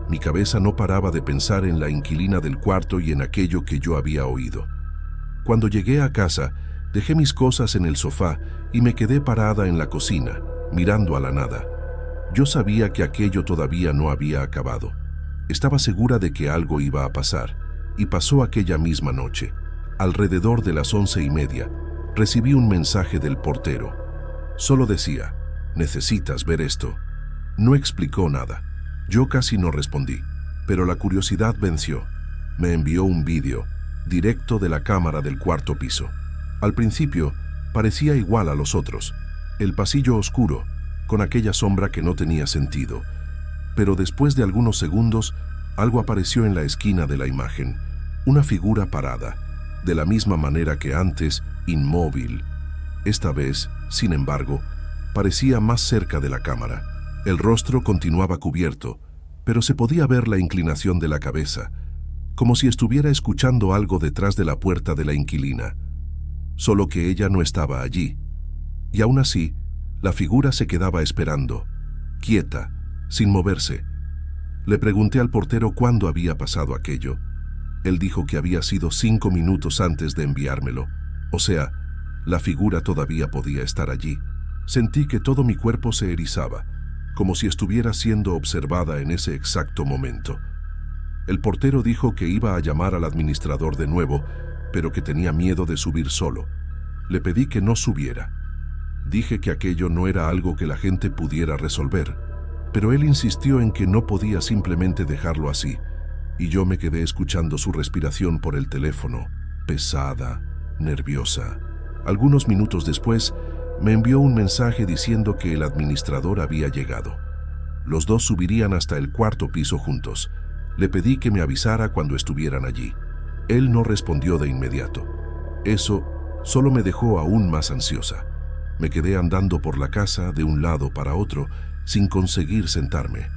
Mi cabeza no paraba de pensar en la inquilina del cuarto y en aquello que yo había oído. Cuando llegué a casa, dejé mis cosas en el sofá y me quedé parada en la cocina, mirando a la nada. Yo sabía que aquello todavía no había acabado. Estaba segura de que algo iba a pasar, y pasó aquella misma noche. Alrededor de las 11:30, recibí un mensaje del portero. Solo decía, «Necesitas ver esto». No explicó nada. Yo casi no respondí, pero la curiosidad venció. Me envió un vídeo, directo de la cámara del cuarto piso. Al principio, parecía igual a los otros. El pasillo oscuro, con aquella sombra que no tenía sentido. Pero después de algunos segundos, algo apareció en la esquina de la imagen, una figura parada, de la misma manera que antes, inmóvil. Esta vez, sin embargo, parecía más cerca de la cámara. El rostro continuaba cubierto, pero se podía ver la inclinación de la cabeza, como si estuviera escuchando algo detrás de la puerta de la inquilina. Solo que ella no estaba allí. Y aún así, la figura se quedaba esperando, quieta, sin moverse. Le pregunté al portero cuándo había pasado aquello. Él dijo que había sido 5 minutos antes de enviármelo. O sea, la figura todavía podía estar allí. Sentí que todo mi cuerpo se erizaba, como si estuviera siendo observada en ese exacto momento. El portero dijo que iba a llamar al administrador de nuevo, pero que tenía miedo de subir solo. Le pedí que no subiera. Dije que aquello no era algo que la gente pudiera resolver, pero él insistió en que no podía simplemente dejarlo así, y yo me quedé escuchando su respiración por el teléfono, pesada, nerviosa. Algunos minutos después, me envió un mensaje diciendo que el administrador había llegado. Los dos subirían hasta el 4º piso juntos. Le pedí que me avisara cuando estuvieran allí. Él no respondió de inmediato. Eso solo me dejó aún más ansiosa. Me quedé andando por la casa de un lado para otro, sin conseguir sentarme.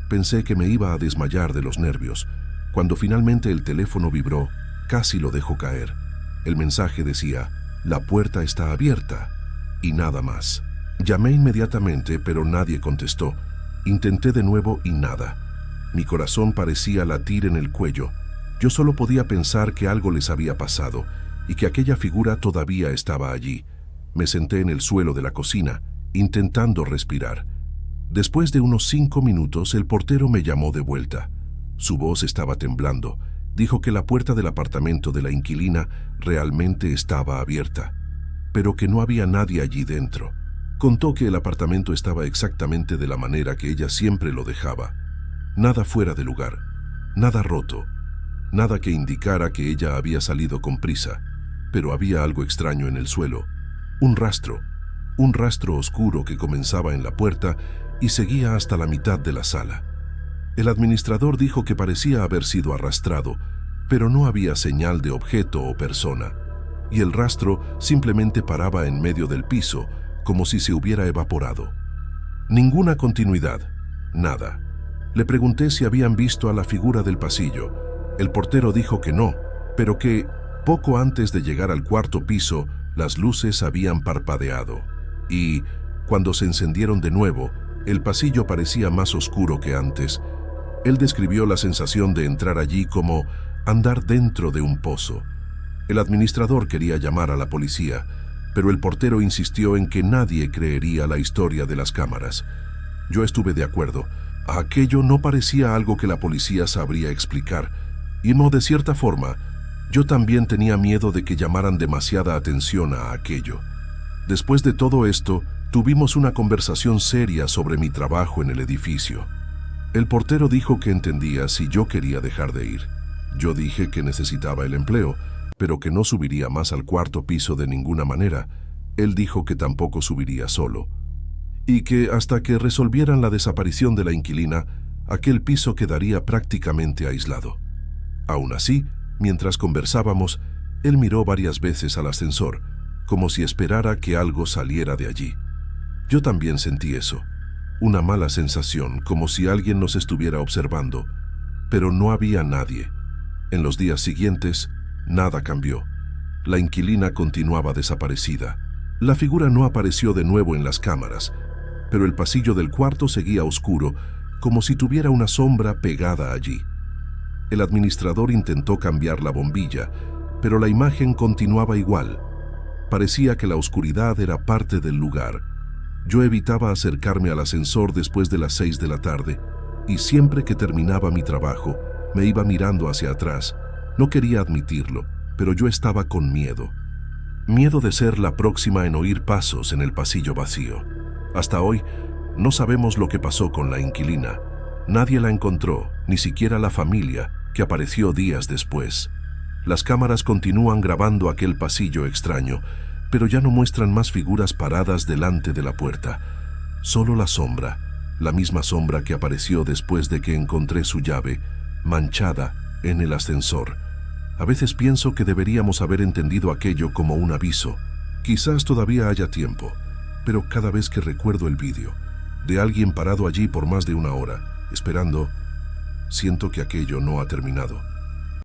Pensé que me iba a desmayar de los nervios. Cuando finalmente el teléfono vibró, casi lo dejó caer. El mensaje decía: «La puerta está abierta», y nada más. Llamé inmediatamente, pero nadie contestó. Intenté de nuevo y nada. Mi corazón parecía latir en el cuello. Yo solo podía pensar que algo les había pasado y que aquella figura todavía estaba allí. Me senté en el suelo de la cocina, intentando respirar. Después de unos 5 minutos, el portero me llamó de vuelta. Su voz estaba temblando. Dijo que la puerta del apartamento de la inquilina realmente estaba abierta, pero que no había nadie allí dentro. Contó que el apartamento estaba exactamente de la manera que ella siempre lo dejaba. Nada fuera de lugar, nada roto, nada que indicara que ella había salido con prisa, pero había algo extraño en el suelo. Un rastro oscuro que comenzaba en la puerta y seguía hasta la mitad de la sala. El administrador dijo que parecía haber sido arrastrado, pero no había señal de objeto o persona, y el rastro simplemente paraba en medio del piso, como si se hubiera evaporado. Ninguna continuidad, nada. Le pregunté si habían visto a la figura del pasillo. El portero dijo que no, pero que, poco antes de llegar al 4º piso, las luces habían parpadeado, y, cuando se encendieron de nuevo, el pasillo parecía más oscuro que antes. Él describió la sensación de entrar allí como andar dentro de un pozo. El administrador quería llamar a la policía, pero el portero insistió en que nadie creería la historia de las cámaras. Yo estuve de acuerdo. Aquello no parecía algo que la policía sabría explicar, y no, de cierta forma, yo también tenía miedo de que llamaran demasiada atención a aquello. Después de todo esto, tuvimos una conversación seria sobre mi trabajo en el edificio. El portero dijo que entendía si yo quería dejar de ir. Yo dije que necesitaba el empleo, pero que no subiría más al 4º piso de ninguna manera. Él dijo que tampoco subiría solo, y que hasta que resolvieran la desaparición de la inquilina, aquel piso quedaría prácticamente aislado. Aún así, mientras conversábamos, él miró varias veces al ascensor, como si esperara que algo saliera de allí. Yo también sentí eso, una mala sensación, como si alguien nos estuviera observando, pero no había nadie. En los días siguientes, nada cambió. La inquilina continuaba desaparecida. La figura no apareció de nuevo en las cámaras, pero el pasillo del cuarto seguía oscuro, como si tuviera una sombra pegada allí. El administrador intentó cambiar la bombilla, pero la imagen continuaba igual. Parecía que la oscuridad era parte del lugar. Yo evitaba acercarme al ascensor después de las 6 de la tarde, y siempre que terminaba mi trabajo, me iba mirando hacia atrás. No quería admitirlo, pero yo estaba con miedo. Miedo de ser la próxima en oír pasos en el pasillo vacío. Hasta hoy, no sabemos lo que pasó con la inquilina. Nadie la encontró, ni siquiera la familia, que apareció días después. Las cámaras continúan grabando aquel pasillo extraño, pero ya no muestran más figuras paradas delante de la puerta. Solo la misma sombra que apareció después de que encontré su llave, manchada, en el ascensor. A veces pienso que deberíamos haber entendido aquello como un aviso. Quizás todavía haya tiempo, pero cada vez que recuerdo el vídeo, de alguien parado allí por más de una hora, esperando, siento que aquello no ha terminado.